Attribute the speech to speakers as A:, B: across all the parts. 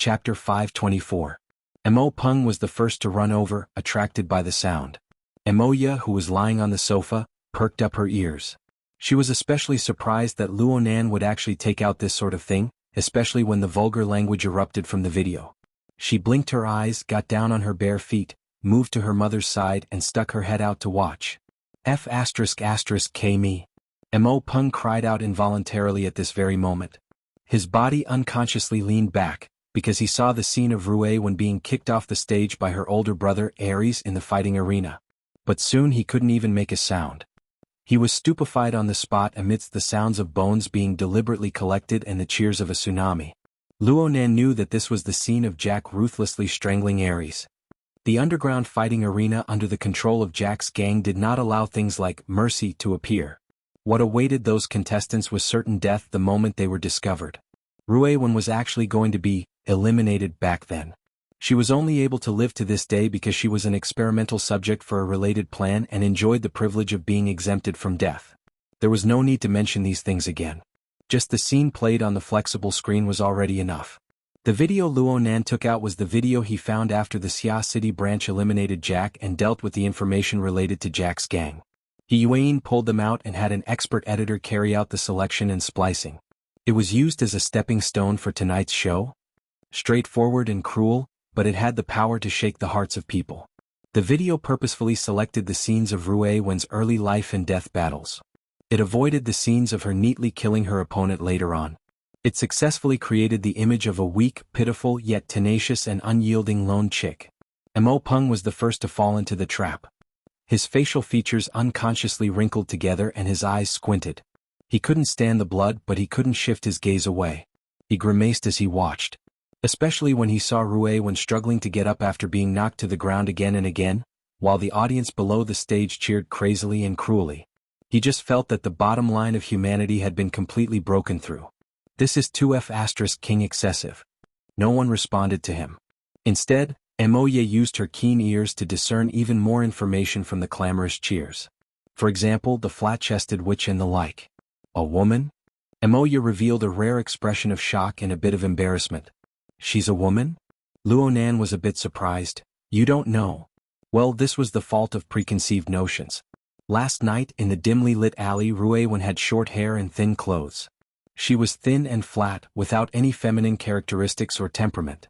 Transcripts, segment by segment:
A: Chapter 524. Mo Peng was the first to run over, attracted by the sound. Moya, who was lying on the sofa, perked up her ears. She was especially surprised that Luonan would actually take out this sort of thing, especially when the vulgar language erupted from the video. She blinked her eyes, got down on her bare feet, moved to her mother's side and stuck her head out to watch. K me. Mo Peng cried out involuntarily at this very moment. His body unconsciously leaned back, because he saw the scene of Ruewen being kicked off the stage by her older brother Ares in the fighting arena. But soon he couldn't even make a sound. He was stupefied on the spot amidst the sounds of bones being deliberately collected and the cheers of a tsunami. Luonan knew that this was the scene of Jack ruthlessly strangling Ares. The underground fighting arena under the control of Jack's gang did not allow things like mercy to appear. What awaited those contestants was certain death the moment they were discovered. Ruewen was actually going to be eliminated back then. She was only able to live to this day because she was an experimental subject for a related plan and enjoyed the privilege of being exempted from death. There was no need to mention these things again. Just the scene played on the flexible screen was already enough. The video Luonan took out was the video he found after the Xia City branch eliminated Jack and dealt with the information related to Jack's gang. Yuan pulled them out and had an expert editor carry out the selection and splicing. It was used as a stepping stone for tonight's show. Straightforward and cruel, but it had the power to shake the hearts of people. The video purposefully selected the scenes of Ruewen's early life and death battles. It avoided the scenes of her neatly killing her opponent later on. It successfully created the image of a weak, pitiful yet tenacious and unyielding lone chick. Mo Peng was the first to fall into the trap. His facial features unconsciously wrinkled together and his eyes squinted. He couldn't stand the blood, but he couldn't shift his gaze away. He grimaced as he watched. Especially when he saw Ruewen struggling to get up after being knocked to the ground again and again, while the audience below the stage cheered crazily and cruelly. He just felt that the bottom line of humanity had been completely broken through. This is 2F** King excessive. No one responded to him. Instead, Moya used her keen ears to discern even more information from the clamorous cheers. For example, the flat-chested witch and the like. A woman? Moya revealed a rare expression of shock and a bit of embarrassment. She's a woman? Luonan was a bit surprised. You don't know. Well, this was the fault of preconceived notions. Last night, in the dimly lit alley, Ruewen had short hair and thin clothes. She was thin and flat, without any feminine characteristics or temperament.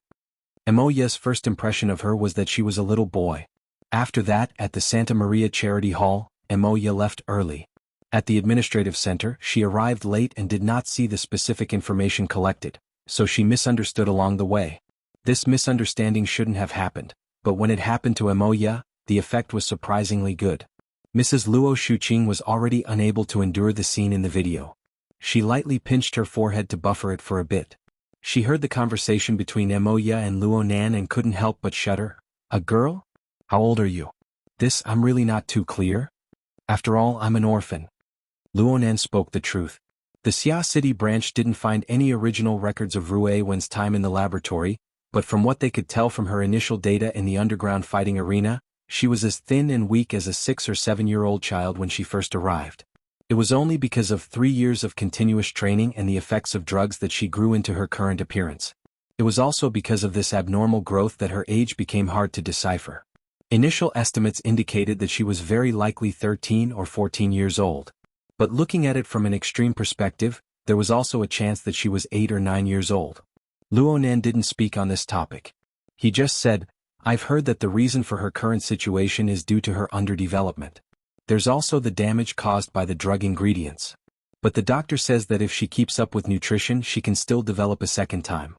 A: Moya's first impression of her was that she was a little boy. After that, at the Santa Maria Charity Hall, Moya left early. At the administrative center, she arrived late and did not see the specific information collected, so she misunderstood along the way. This misunderstanding shouldn't have happened, but when it happened to Moya, the effect was surprisingly good. Mrs. Luo Shuqing was already unable to endure the scene in the video. She lightly pinched her forehead to buffer it for a bit. She heard the conversation between Moya and Luonan and couldn't help but shudder. A girl? How old are you? I'm really not too clear. After all, I'm an orphan. Luonan spoke the truth. The Xia City branch didn't find any original records of Ruewen's time in the laboratory, but from what they could tell from her initial data in the underground fighting arena, she was as thin and weak as a 6 or 7-year-old child when she first arrived. It was only because of 3 years of continuous training and the effects of drugs that she grew into her current appearance. It was also because of this abnormal growth that her age became hard to decipher. Initial estimates indicated that she was very likely 13 or 14 years old. But looking at it from an extreme perspective, there was also a chance that she was 8 or 9 years old. Luonan didn't speak on this topic. He just said, I've heard that the reason for her current situation is due to her underdevelopment. There's also the damage caused by the drug ingredients. But the doctor says that if she keeps up with nutrition, she can still develop a second time.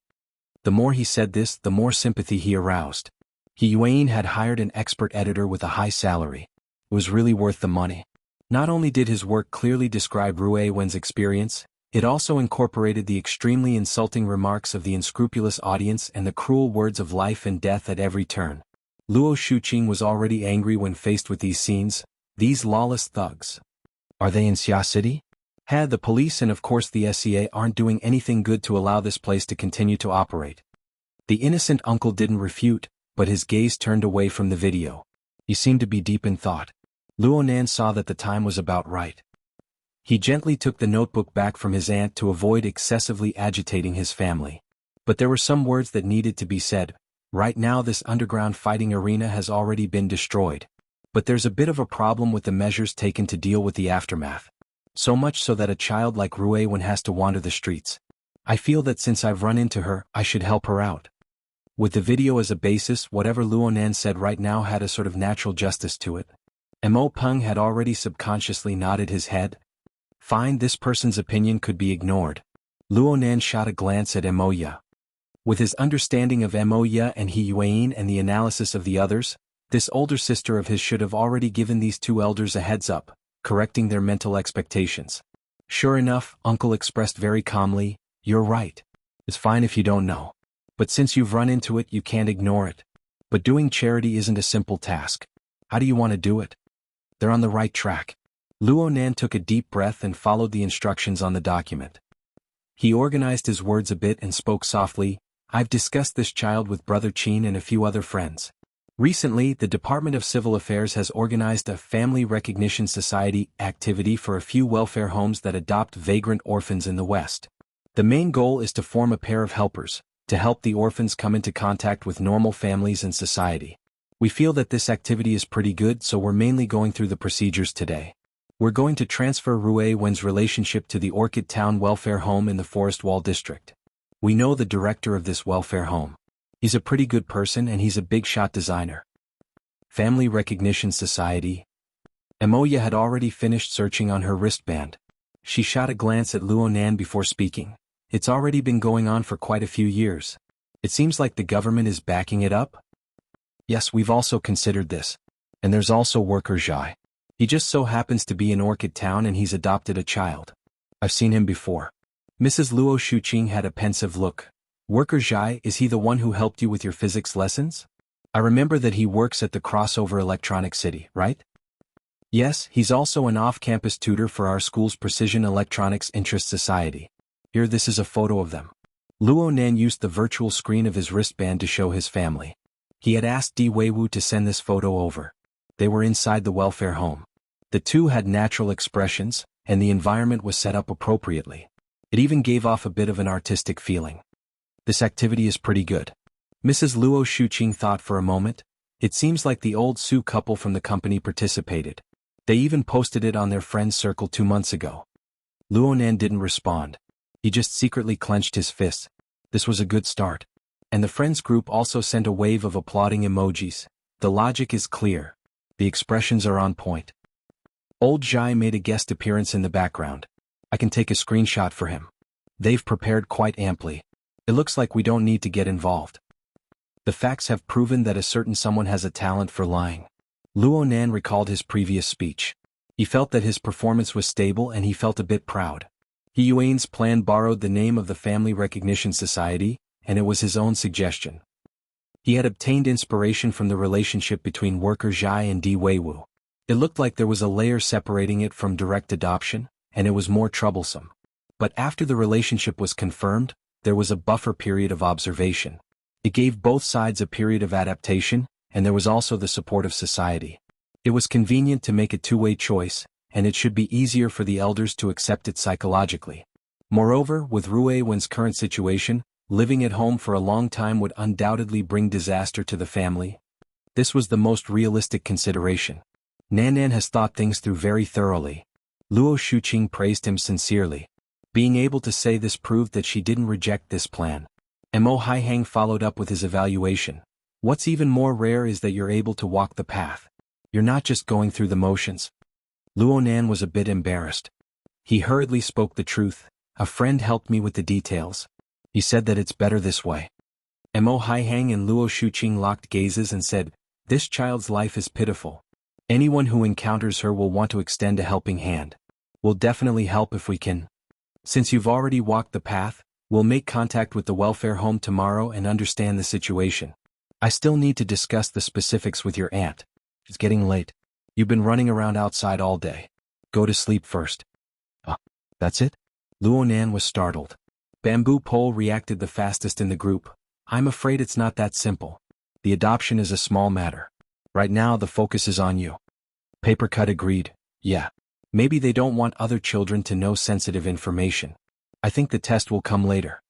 A: The more he said this, the more sympathy he aroused. Yuan had hired an expert editor with a high salary. It was really worth the money. Not only did his work clearly describe Ruewen's experience, it also incorporated the extremely insulting remarks of the unscrupulous audience and the cruel words of life and death at every turn. Luo Shuqing was already angry when faced with these scenes. These lawless thugs. Are they in Xia City? The police and of course the SCA aren't doing anything good to allow this place to continue to operate. The innocent uncle didn't refute, but his gaze turned away from the video. He seemed to be deep in thought. Luonan saw that the time was about right. He gently took the notebook back from his aunt to avoid excessively agitating his family. But there were some words that needed to be said. Right now this underground fighting arena has already been destroyed. But there's a bit of a problem with the measures taken to deal with the aftermath. So much so that a child like Ruiwen has to wander the streets. I feel that since I've run into her, I should help her out. With the video as a basis, whatever Luonan said right now had a sort of natural justice to it. Mo Peng had already subconsciously nodded his head. Fine, this person's opinion could be ignored. Luonan shot a glance at Mo Ya. With his understanding of Mo Ya and He Yuan and the analysis of the others, this older sister of his should have already given these two elders a heads up, correcting their mental expectations. Sure enough, Uncle expressed very calmly, "You're right. It's fine if you don't know. But since you've run into it, you can't ignore it. But doing charity isn't a simple task. How do you want to do it?" They're on the right track. Luonan took a deep breath and followed the instructions on the document. He organized his words a bit and spoke softly, "I've discussed this child with Brother Qin and a few other friends. Recently, the Department of Civil Affairs has organized a Family Recognition Society activity for a few welfare homes that adopt vagrant orphans in the West. The main goal is to form a pair of helpers, to help the orphans come into contact with normal families and society. We feel that this activity is pretty good, so we're mainly going through the procedures today. We're going to transfer Ruiwen's relationship to the Orchid Town Welfare Home in the Forest Wall District. We know the director of this welfare home. He's a pretty good person and he's a big-shot designer." Family Recognition Society. Emoya had already finished searching on her wristband. She shot a glance at Luonan before speaking. "It's already been going on for quite a few years. It seems like the government is backing it up?" "Yes, we've also considered this. And there's also Worker Zhai. He just so happens to be in Orchid Town and he's adopted a child. I've seen him before." Mrs. Luo Shuqing had a pensive look. "Worker Zhai, is he the one who helped you with your physics lessons? I remember that he works at the Crossover Electronic City, right?" "Yes, he's also an off-campus tutor for our school's Precision Electronics Interest Society. Here, this is a photo of them." Luonan used the virtual screen of his wristband to show his family. He had asked Di Weiwu to send this photo over. They were inside the welfare home. The two had natural expressions, and the environment was set up appropriately. It even gave off a bit of an artistic feeling. "This activity is pretty good." Mrs. Luo Shuqing thought for a moment. It seems like the old Su couple from the company participated. They even posted it on their friends' circle 2 months ago. Luonan didn't respond. He just secretly clenched his fists. This was a good start. And the friends group also sent a wave of applauding emojis. The logic is clear. The expressions are on point. Old Zhai made a guest appearance in the background. I can take a screenshot for him. They've prepared quite amply. It looks like we don't need to get involved. The facts have proven that a certain someone has a talent for lying. Luonan recalled his previous speech. He felt that his performance was stable and he felt a bit proud. He Yuan's plan borrowed the name of the Family Recognition Society, and it was his own suggestion. He had obtained inspiration from the relationship between Worker Zhai and Di Weiwu. It looked like there was a layer separating it from direct adoption, and it was more troublesome. But after the relationship was confirmed, there was a buffer period of observation. It gave both sides a period of adaptation, and there was also the support of society. It was convenient to make a two-way choice, and it should be easier for the elders to accept it psychologically. Moreover, with Ruiwen's current situation, living at home for a long time would undoubtedly bring disaster to the family. This was the most realistic consideration. Nanan has thought things through very thoroughly. Luo Shuqing praised him sincerely. Being able to say this proved that she didn't reject this plan. Mo Haihang followed up with his evaluation. "What's even more rare is that you're able to walk the path. You're not just going through the motions." Luonan was a bit embarrassed. He hurriedly spoke the truth. "A friend helped me with the details. He said that it's better this way." Mo Haihang and Luo Shuqing locked gazes and said, "This child's life is pitiful. Anyone who encounters her will want to extend a helping hand. We'll definitely help if we can. Since you've already walked the path, we'll make contact with the welfare home tomorrow and understand the situation. I still need to discuss the specifics with your aunt. It's getting late. You've been running around outside all day. Go to sleep first." That's it?" Luonan was startled. Bamboo Pole reacted the fastest in the group. "I'm afraid it's not that simple. The adoption is a small matter. Right now the focus is on you." Papercut agreed. "Yeah. Maybe they don't want other children to know sensitive information. I think the test will come later."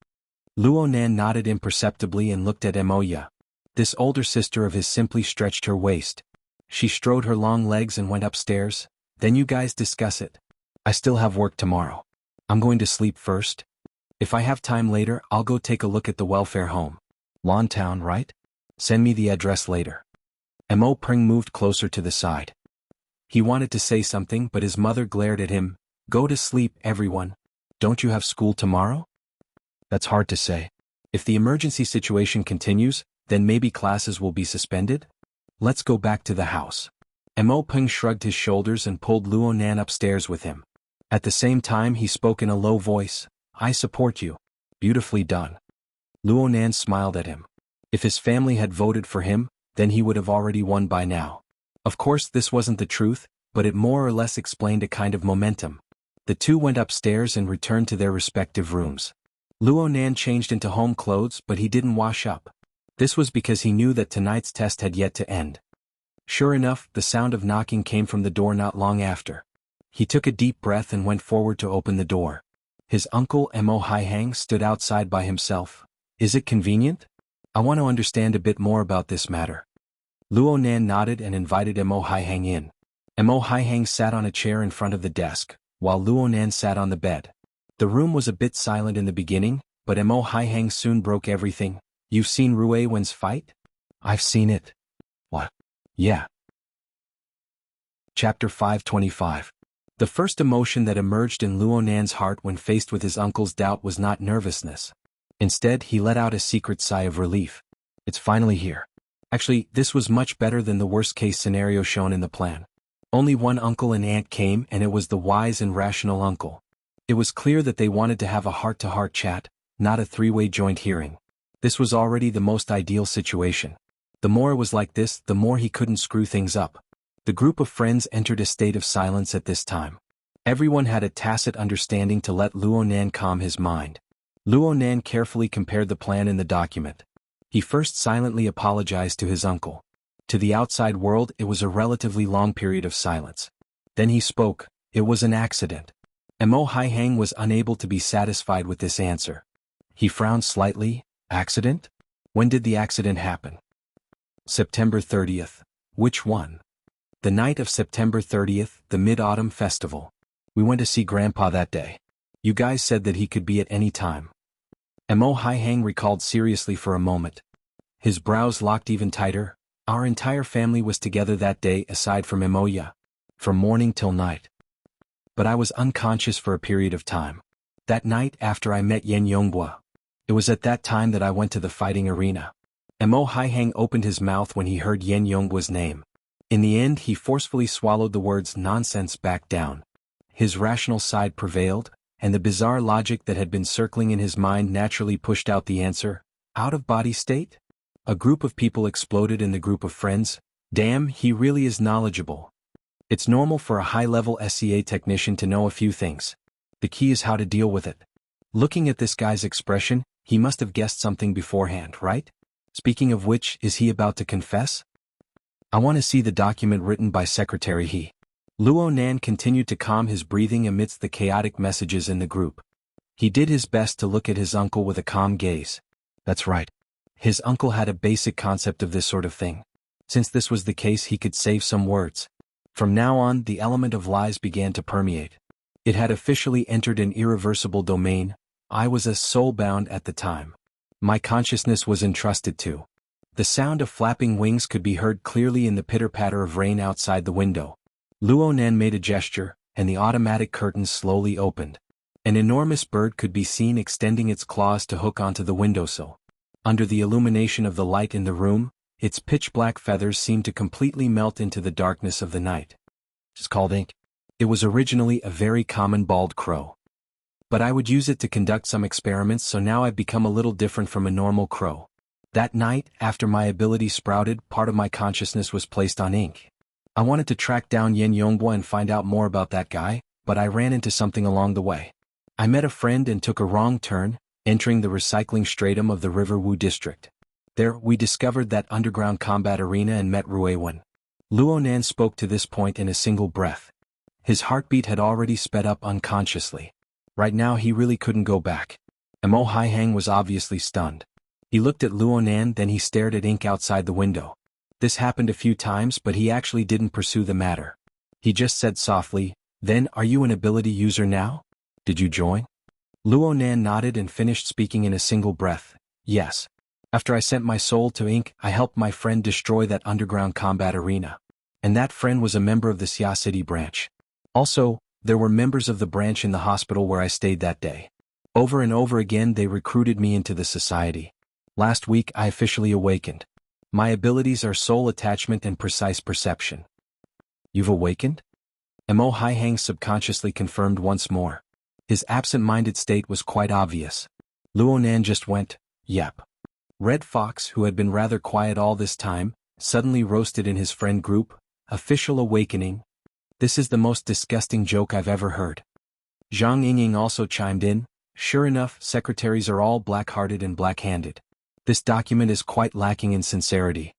A: Luonan nodded imperceptibly and looked at Emoya. This older sister of his simply stretched her waist. She strode her long legs and went upstairs. Then you guys discuss it. I still have work tomorrow. I'm going to sleep first. If I have time later, I'll go take a look at the welfare home. Lawntown, right? Send me the address later. Mo Pring moved closer to the side. He wanted to say something, but his mother glared at him. Go to sleep, everyone. Don't you have school tomorrow? That's hard to say. If the emergency situation continues, then maybe classes will be suspended? Let's go back to the house. Mo Ping shrugged his shoulders and pulled Luonan upstairs with him. At the same time he spoke in a low voice. I support you. Beautifully done. Luonan smiled at him. If his family had voted for him, then he would have already won by now. Of course this wasn't the truth, but it more or less explained a kind of momentum. The two went upstairs and returned to their respective rooms. Luonan changed into home clothes, but he didn't wash up. This was because he knew that tonight's test had yet to end. Sure enough, the sound of knocking came from the door not long after. He took a deep breath and went forward to open the door. His uncle Mo Haihang stood outside by himself. Is it convenient? I want to understand a bit more about this matter. Luonan nodded and invited Mo Haihang in. Mo Haihang sat on a chair in front of the desk, while Luonan sat on the bed. The room was a bit silent in the beginning, but Mo Haihang soon broke everything. You've seen Rue Wen's fight? I've seen it. What? Yeah. Chapter 525. The first emotion that emerged in Luonan's heart when faced with his uncle's doubt was not nervousness. Instead, he let out a secret sigh of relief. It's finally here. Actually, this was much better than the worst-case scenario shown in the plan. Only one uncle and aunt came, and it was the wise and rational uncle. It was clear that they wanted to have a heart-to-heart chat, not a three-way joint hearing. This was already the most ideal situation. The more it was like this, the more he couldn't screw things up. The group of friends entered a state of silence at this time. Everyone had a tacit understanding to let Luonan calm his mind. Luonan carefully compared the plan in the document. He first silently apologized to his uncle. To the outside world it was a relatively long period of silence. Then he spoke. It was an accident. Mo Haihang was unable to be satisfied with this answer. He frowned slightly. Accident? When did the accident happen? September 30th. Which one? The night of September 30th, the Mid-Autumn Festival. We went to see Grandpa that day. You guys said that he could be at any time. Mo Haihang recalled seriously for a moment. His brows locked even tighter. Our entire family was together that day aside from Emoya. From morning till night. But I was unconscious for a period of time. That night after I met Yen Yongbua. It was at that time that I went to the fighting arena. Mo Haihang opened his mouth when he heard Yen Yongbua's name. In the end he forcefully swallowed the words nonsense back down. His rational side prevailed, and the bizarre logic that had been circling in his mind naturally pushed out the answer. Out-of-body state? A group of people exploded in the group of friends. Damn, he really is knowledgeable. It's normal for a high-level SCA technician to know a few things. The key is how to deal with it. Looking at this guy's expression, he must have guessed something beforehand, right? Speaking of which, is he about to confess? I want to see the document written by Secretary He. Luonan continued to calm his breathing amidst the chaotic messages in the group. He did his best to look at his uncle with a calm gaze. That's right. His uncle had a basic concept of this sort of thing. Since this was the case, he could save some words. From now on, the element of lies began to permeate. It had officially entered an irreversible domain. I was as soul-bound at the time. My consciousness was entrusted to. The sound of flapping wings could be heard clearly in the pitter-patter of rain outside the window. Luonan made a gesture, and the automatic curtains slowly opened. An enormous bird could be seen extending its claws to hook onto the windowsill. Under the illumination of the light in the room, its pitch-black feathers seemed to completely melt into the darkness of the night. It's called ink. It was originally a very common bald crow. But I would use it to conduct some experiments, so now I've become a little different from a normal crow. That night, after my ability sprouted, part of my consciousness was placed on ink. I wanted to track down Yen Yongbua and find out more about that guy, but I ran into something along the way. I met a friend and took a wrong turn, entering the recycling stratum of the River Wu district. There, we discovered that underground combat arena and met Rue Wen. Luonan spoke to this point in a single breath. His heartbeat had already sped up unconsciously. Right now he really couldn't go back. Mo Haihang was obviously stunned. He looked at Luonan, then he stared at ink outside the window. This happened a few times, but he actually didn't pursue the matter. He just said softly, "Then, are you an ability user now? Did you join?" Luonan nodded and finished speaking in a single breath, "Yes. After I sent my soul to ink, I helped my friend destroy that underground combat arena. And that friend was a member of the Xia City branch. Also, there were members of the branch in the hospital where I stayed that day. Over and over again they recruited me into the society. Last week I officially awakened. My abilities are soul attachment and precise perception." "You've awakened?" Mo Haihang subconsciously confirmed once more. His absent-minded state was quite obvious. Luonan just went, "Yep." Red Fox, who had been rather quiet all this time, suddenly roasted in his friend group, "Official awakening? This is the most disgusting joke I've ever heard." Zhang Yingying also chimed in, "Sure enough, secretaries are all black-hearted and black-handed. This document is quite lacking in sincerity."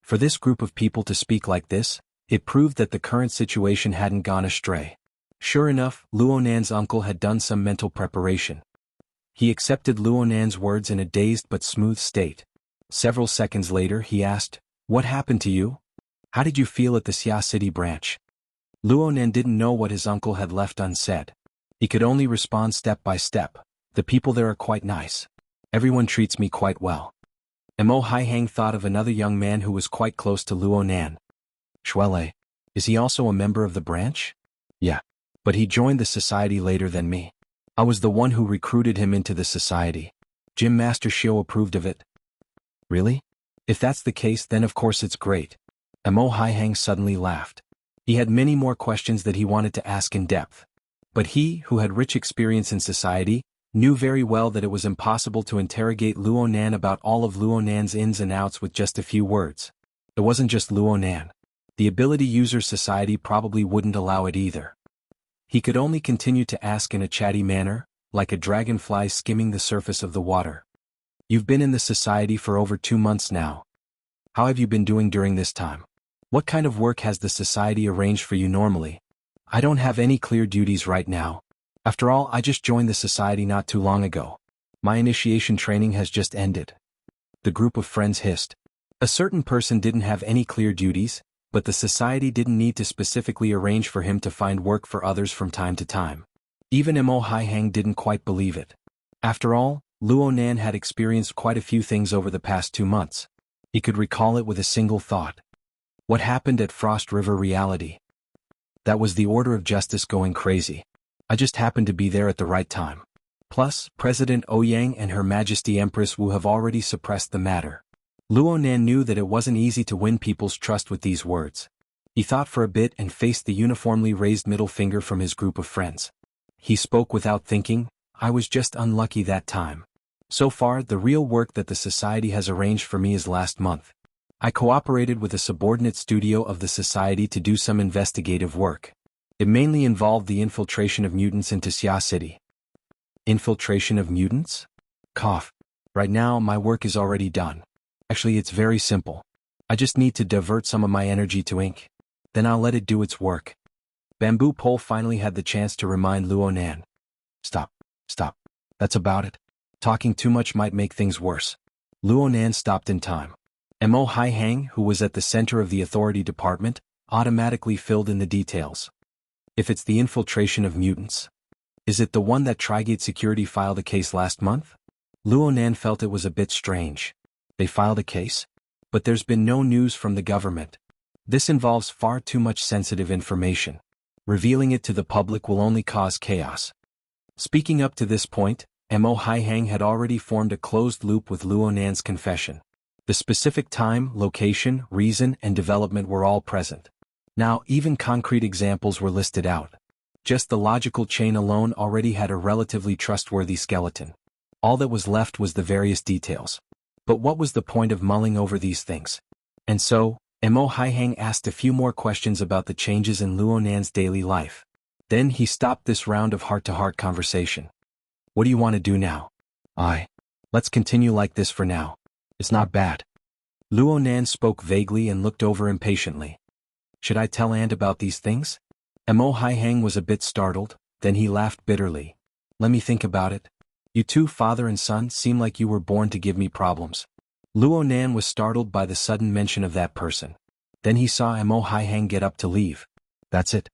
A: For this group of people to speak like this, it proved that the current situation hadn't gone astray. Sure enough, Luonan's uncle had done some mental preparation. He accepted Luonan's words in a dazed but smooth state. Several seconds later he asked, "What happened to you? How did you feel at the Xia City branch?" Luonan didn't know what his uncle had left unsaid. He could only respond step by step. "The people there are quite nice. Everyone treats me quite well." Mo Haihang thought of another young man who was quite close to Luonan. "Shuele. Is he also a member of the branch?" "Yeah. But he joined the society later than me. I was the one who recruited him into the society. Gym Master Xiao approved of it." "Really? If that's the case, then of course it's great." Mo Haihang suddenly laughed. He had many more questions that he wanted to ask in depth. But he, who had rich experience in society, knew very well that it was impossible to interrogate Luonan about all of Luonan's ins and outs with just a few words. It wasn't just Luonan. The ability user society probably wouldn't allow it either. He could only continue to ask in a chatty manner, like a dragonfly skimming the surface of the water. "You've been in the society for over 2 months now. How have you been doing during this time? What kind of work has the society arranged for you normally?" "I don't have any clear duties right now. After all, I just joined the society not too long ago. My initiation training has just ended." The group of friends hissed. A certain person didn't have any clear duties, but the society didn't need to specifically arrange for him to find work for others from time to time. Even Mo Haihang didn't quite believe it. After all, Luonan had experienced quite a few things over the past 2 months. He could recall it with a single thought. What happened at Frost River Reality? That was the Order of Justice going crazy. I just happened to be there at the right time. Plus, President Ouyang and Her Majesty Empress Wu have already suppressed the matter. Luonan knew that it wasn't easy to win people's trust with these words. He thought for a bit and faced the uniformly raised middle finger from his group of friends. He spoke without thinking, "I was just unlucky that time. So far, the real work that the society has arranged for me is last month. I cooperated with a subordinate studio of the society to do some investigative work. It mainly involved the infiltration of mutants into Xia City." "Infiltration of mutants?" Cough. "Right now, my work is already done. Actually, it's very simple. I just need to divert some of my energy to ink. Then I'll let it do its work." Bamboo Pole finally had the chance to remind Luonan. Stop. That's about it. Talking too much might make things worse." Luonan stopped in time. Mo Haihang, who was at the center of the authority department, automatically filled in the details. "If it's the infiltration of mutants, is it the one that Trigate Security filed a case last month?" Luonan felt it was a bit strange. They filed a case? But there's been no news from the government. This involves far too much sensitive information. Revealing it to the public will only cause chaos. Speaking up to this point, Mo Haihang had already formed a closed loop with Luonan's confession. The specific time, location, reason, and development were all present. Now, even concrete examples were listed out. Just the logical chain alone already had a relatively trustworthy skeleton. All that was left was the various details. But what was the point of mulling over these things? And so, Mo Haihang asked a few more questions about the changes in Luonan's daily life. Then he stopped this round of heart-to-heart conversation. "What do you want to do now?" Let's continue like this for now. It's not bad." Luonan spoke vaguely and looked over impatiently. "Should I tell Aunt about these things?" Mo Haihang was a bit startled, then he laughed bitterly. "Let me think about it. You two, father and son, seem like you were born to give me problems. Luonan was startled by the sudden mention of that person. Then he saw Mo Haihang get up to leave. That's it.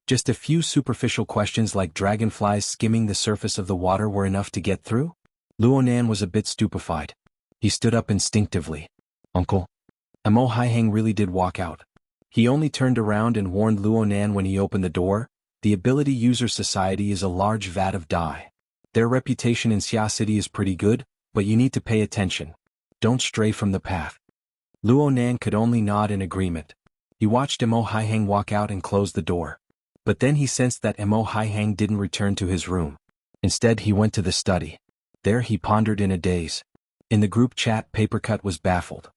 A: Just a few superficial questions like dragonflies skimming the surface of the water were enough to get through? Luonan was a bit stupefied. He stood up instinctively. Uncle? Mo Haihang really did walk out. He only turned around and warned Luonan when he opened the door. The Ability User Society is a large vat of dye. Their reputation in Xia City is pretty good, but you need to pay attention. Don't stray from the path. Luonan could only nod in agreement. He watched Mo Haihang walk out and close the door. But then he sensed that Mo Haihang didn't return to his room. Instead, he went to the study. There he pondered in a daze. In the group chat, Papercut was baffled.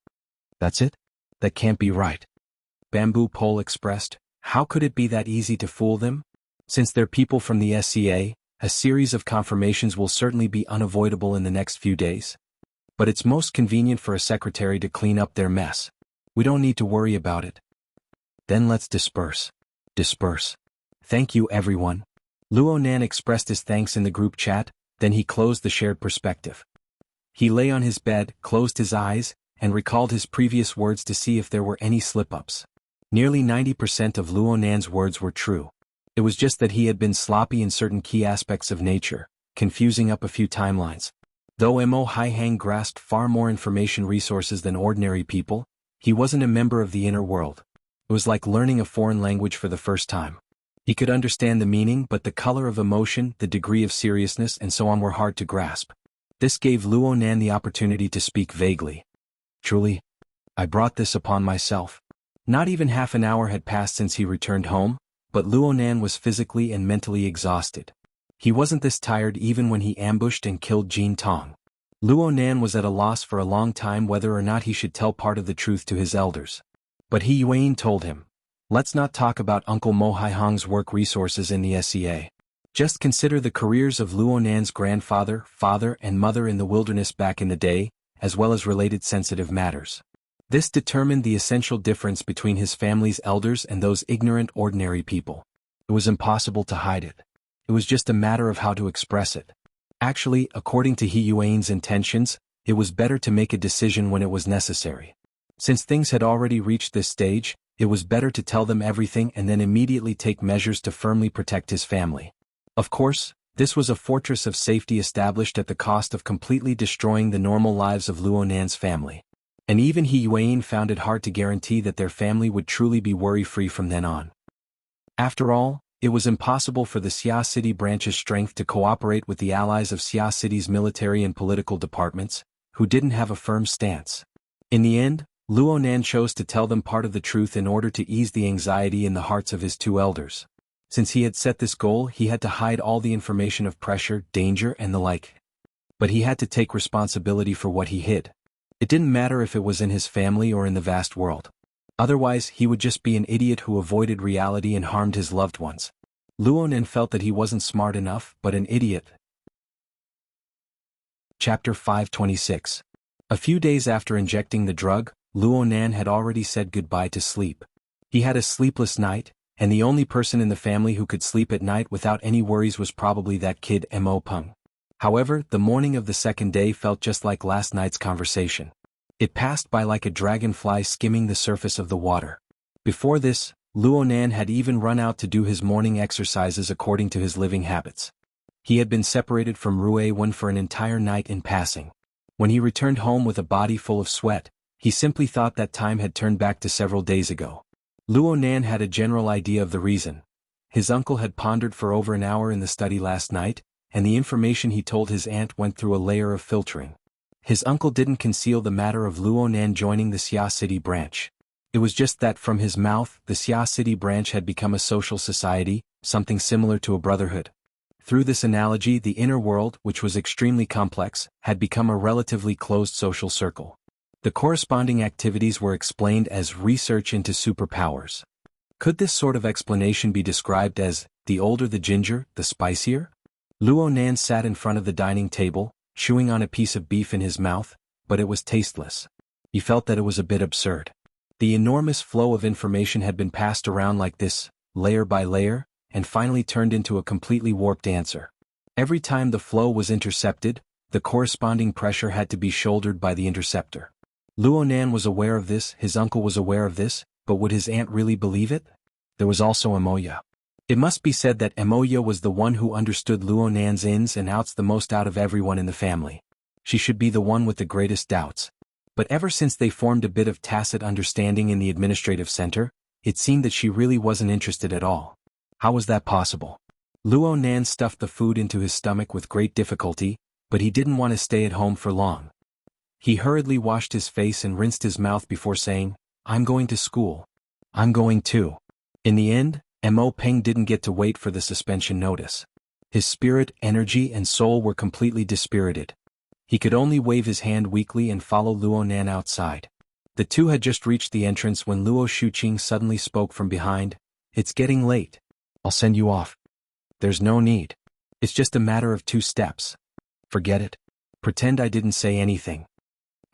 A: That's it? That can't be right. Bamboo Pole expressed, how could it be that easy to fool them? Since they're people from the SCA, a series of confirmations will certainly be unavoidable in the next few days. But it's most convenient for a secretary to clean up their mess. We don't need to worry about it. Then let's disperse. Disperse. Thank you, everyone. Luonan expressed his thanks in the group chat, then he closed the shared perspective. He lay on his bed, closed his eyes, and recalled his previous words to see if there were any slip-ups. Nearly 90% of Luonan's words were true. It was just that he had been sloppy in certain key aspects of nature, confusing up a few timelines. Though Mo Haihang grasped far more information resources than ordinary people, he wasn't a member of the inner world. It was like learning a foreign language for the first time. He could understand the meaning, but the color of emotion, the degree of seriousness, and so on were hard to grasp. This gave Luonan the opportunity to speak vaguely. Truly, I brought this upon myself. Not even half an hour had passed since he returned home, but Luonan was physically and mentally exhausted. He wasn't this tired even when he ambushed and killed Jin Tong. Luonan was at a loss for a long time whether or not he should tell part of the truth to his elders. But He Yuan told him, let's not talk about Uncle Mo Haihang's work resources in the SCA. Just consider the careers of Luonan's grandfather, father, and mother in the wilderness back in the day, as well as related sensitive matters. This determined the essential difference between his family's elders and those ignorant ordinary people. It was impossible to hide it. It was just a matter of how to express it. Actually, according to He Yuan's intentions, it was better to make a decision when it was necessary. Since things had already reached this stage, it was better to tell them everything and then immediately take measures to firmly protect his family. Of course, this was a fortress of safety established at the cost of completely destroying the normal lives of Luonan's family. And even He Yuan found it hard to guarantee that their family would truly be worry-free from then on. After all, it was impossible for the Xia City branch's strength to cooperate with the allies of Xia City's military and political departments, who didn't have a firm stance. In the end, Luonan chose to tell them part of the truth in order to ease the anxiety in the hearts of his two elders. Since he had set this goal, he had to hide all the information of pressure, danger, and the like. But he had to take responsibility for what he hid. It didn't matter if it was in his family or in the vast world. Otherwise, he would just be an idiot who avoided reality and harmed his loved ones. Luonan felt that he wasn't smart enough, but an idiot. Chapter 526. A few days after injecting the drug, Luonan had already said goodbye to sleep. He had a sleepless night, and the only person in the family who could sleep at night without any worries was probably that kid Mo Peng. However, the morning of the second day felt just like last night's conversation. It passed by like a dragonfly skimming the surface of the water. Before this, Luonan had even run out to do his morning exercises according to his living habits. He had been separated from Ruiwen for an entire night in passing. When he returned home with a body full of sweat, he simply thought that time had turned back to several days ago. Luonan had a general idea of the reason. His uncle had pondered for over an hour in the study last night, and the information he told his aunt went through a layer of filtering. His uncle didn't conceal the matter of Luonan joining the Xia City branch. It was just that from his mouth, the Xia City branch had become a social society, something similar to a brotherhood. Through this analogy, the inner world, which was extremely complex, had become a relatively closed social circle. The corresponding activities were explained as research into superpowers. Could this sort of explanation be described as, the older the ginger, the spicier? Luonan sat in front of the dining table, chewing on a piece of beef in his mouth, but it was tasteless. He felt that it was a bit absurd. The enormous flow of information had been passed around like this, layer by layer, and finally turned into a completely warped answer. Every time the flow was intercepted, the corresponding pressure had to be shouldered by the interceptor. Luonan was aware of this, his uncle was aware of this, but would his aunt really believe it? There was also Emoya. It must be said that Emoya was the one who understood Luonan's ins and outs the most out of everyone in the family. She should be the one with the greatest doubts. But ever since they formed a bit of tacit understanding in the administrative center, it seemed that she really wasn't interested at all. How was that possible? Luonan stuffed the food into his stomach with great difficulty, but he didn't want to stay at home for long. He hurriedly washed his face and rinsed his mouth before saying, "I'm going to school." "I'm going too." In the end, Mo Peng didn't get to wait for the suspension notice. His spirit, energy, and soul were completely dispirited. He could only wave his hand weakly and follow Luonan outside. The two had just reached the entrance when Luo Shuqing suddenly spoke from behind. "It's getting late. I'll send you off." "There's no need. It's just a matter of 2 steps. Forget it. Pretend I didn't say anything."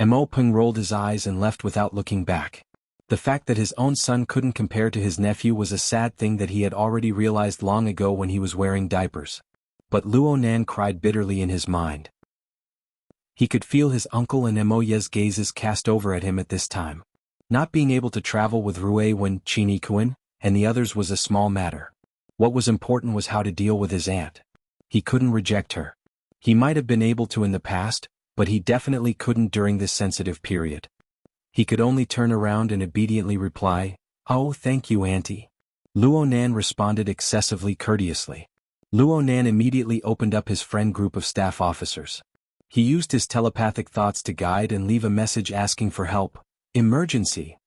A: Mo Peng rolled his eyes and left without looking back. The fact that his own son couldn't compare to his nephew was a sad thing that he had already realized long ago when he was wearing diapers. But Luonan cried bitterly in his mind. He could feel his uncle and Emoya's gazes cast over at him at this time. Not being able to travel with Rui when Chinikuan and the others was a small matter. What was important was how to deal with his aunt. He couldn't reject her. He might have been able to in the past, but he definitely couldn't during this sensitive period. He could only turn around and obediently reply, "Oh, thank you, Auntie." Luonan responded excessively courteously. Luonan immediately opened up his friend group of staff officers. He used his telepathic thoughts to guide and leave a message asking for help. Emergency.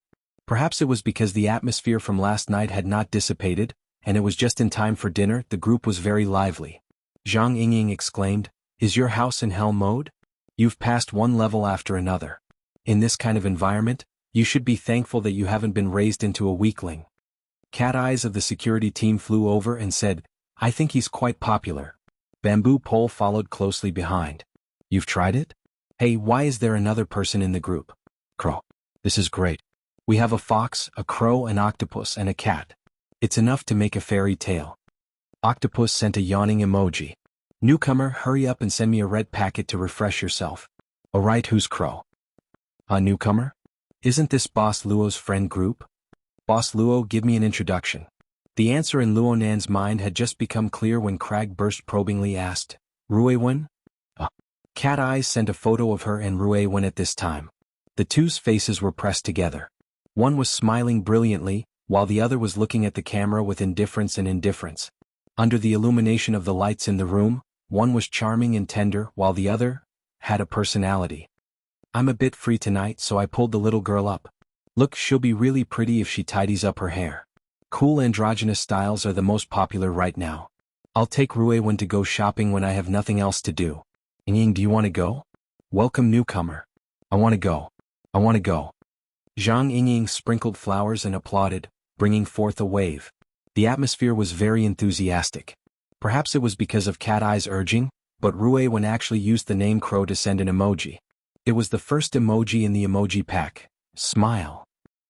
A: Perhaps it was because the atmosphere from last night had not dissipated, and it was just in time for dinner. The group was very lively. Zhang Yingying exclaimed, "Is your house in hell mode? You've passed one level after another. In this kind of environment, you should be thankful that you haven't been raised into a weakling." Cat Eyes of the security team flew over and said, "I think he's quite popular." Bamboo Pole followed closely behind. "You've tried it? Hey, why is there another person in the group?" Crow. "This is great. We have a fox, a crow, an octopus, and a cat. It's enough to make a fairy tale." Octopus sent a yawning emoji. "Newcomer, hurry up and send me a red packet to refresh yourself." "Alright, who's Crow?" "A newcomer? Isn't this Boss Luo's friend group?" "Boss Luo, give me an introduction." The answer in Luonan's mind had just become clear when Crag burst probingly asked, "Ruiwen?" Cat Eyes sent a photo of her and Ruiwen at this time. The two's faces were pressed together. One was smiling brilliantly, while the other was looking at the camera with indifference and indifference. Under the illumination of the lights in the room, one was charming and tender while the other had a personality. "I'm a bit free tonight, so I pulled the little girl up. Look, she'll be really pretty if she tidies up her hair. Cool androgynous styles are the most popular right now. I'll take Ruiwen to go shopping when I have nothing else to do." "Ying, do you want to go?" "Welcome, newcomer." "I want to go. I want to go." Zhang Yingying sprinkled flowers and applauded, bringing forth a wave. The atmosphere was very enthusiastic. Perhaps it was because of Cat Eye's urging, but Ruiwen actually used the name Crow to send an emoji. It was the first emoji in the emoji pack. Smile.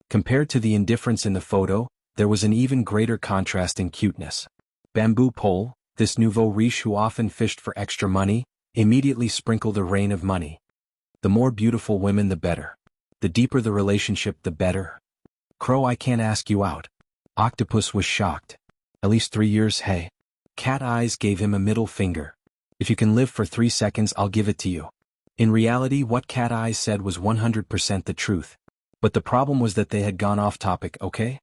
A: Compared to the indifference in the photo, there was an even greater contrast in cuteness. Bamboo Pole, this nouveau riche who often fished for extra money, immediately sprinkled a rain of money. The more beautiful women the better. The deeper the relationship the better. "Crow, I can't ask you out." Octopus was shocked. "At least 3 years, hey." Cat Eyes gave him a middle finger. "If you can live for 3 seconds, I'll give it to you." In reality, what Cat Eyes said was 100% the truth. But the problem was that they had gone off topic, okay?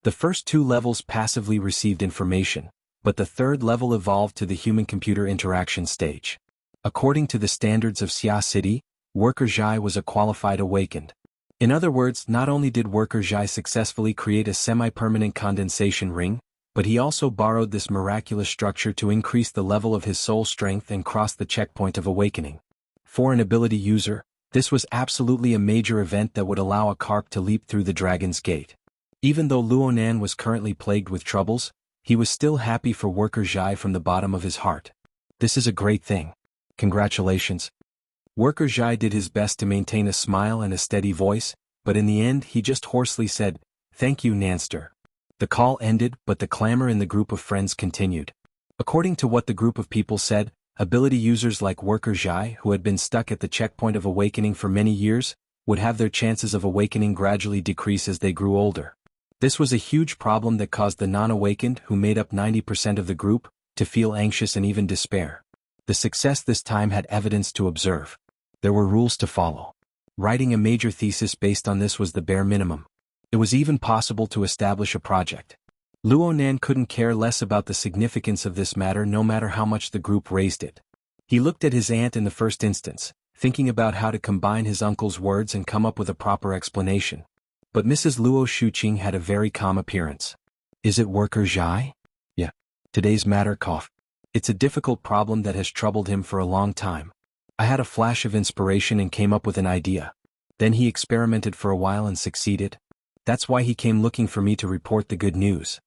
A: The first 2 levels passively received information, but the 3rd level evolved to the human-computer interaction stage. According to the standards of Xia City, Worker Zhai was a qualified awakened. In other words, not only did Worker Zhai successfully create a semi-permanent condensation ring, but he also borrowed this miraculous structure to increase the level of his soul strength and cross the checkpoint of awakening. For an ability user, this was absolutely a major event that would allow a carp to leap through the dragon's gate. Even though Luonan was currently plagued with troubles, he was still happy for Worker Zhai from the bottom of his heart. "This is a great thing. Congratulations." Worker Zhai did his best to maintain a smile and a steady voice, but in the end he just hoarsely said, "Thank you, Nanster." The call ended, but the clamor in the group of friends continued. According to what the group of people said, ability users like Worker Zhai, who had been stuck at the checkpoint of awakening for many years, would have their chances of awakening gradually decrease as they grew older. This was a huge problem that caused the non-awakened, who made up 90% of the group, to feel anxious and even despair. The success this time had evidence to observe. There were rules to follow. Writing a major thesis based on this was the bare minimum. It was even possible to establish a project. Luonan couldn't care less about the significance of this matter no matter how much the group raised it. He looked at his aunt in the first instance, thinking about how to combine his uncle's words and come up with a proper explanation. But Mrs. Luo Shuqing had a very calm appearance. Is it Worker Zhai? Yeah. Today's matter cough. It's a difficult problem that has troubled him for a long time. I had a flash of inspiration and came up with an idea. Then he experimented for a while and succeeded. That's why he came looking for me to report the good news.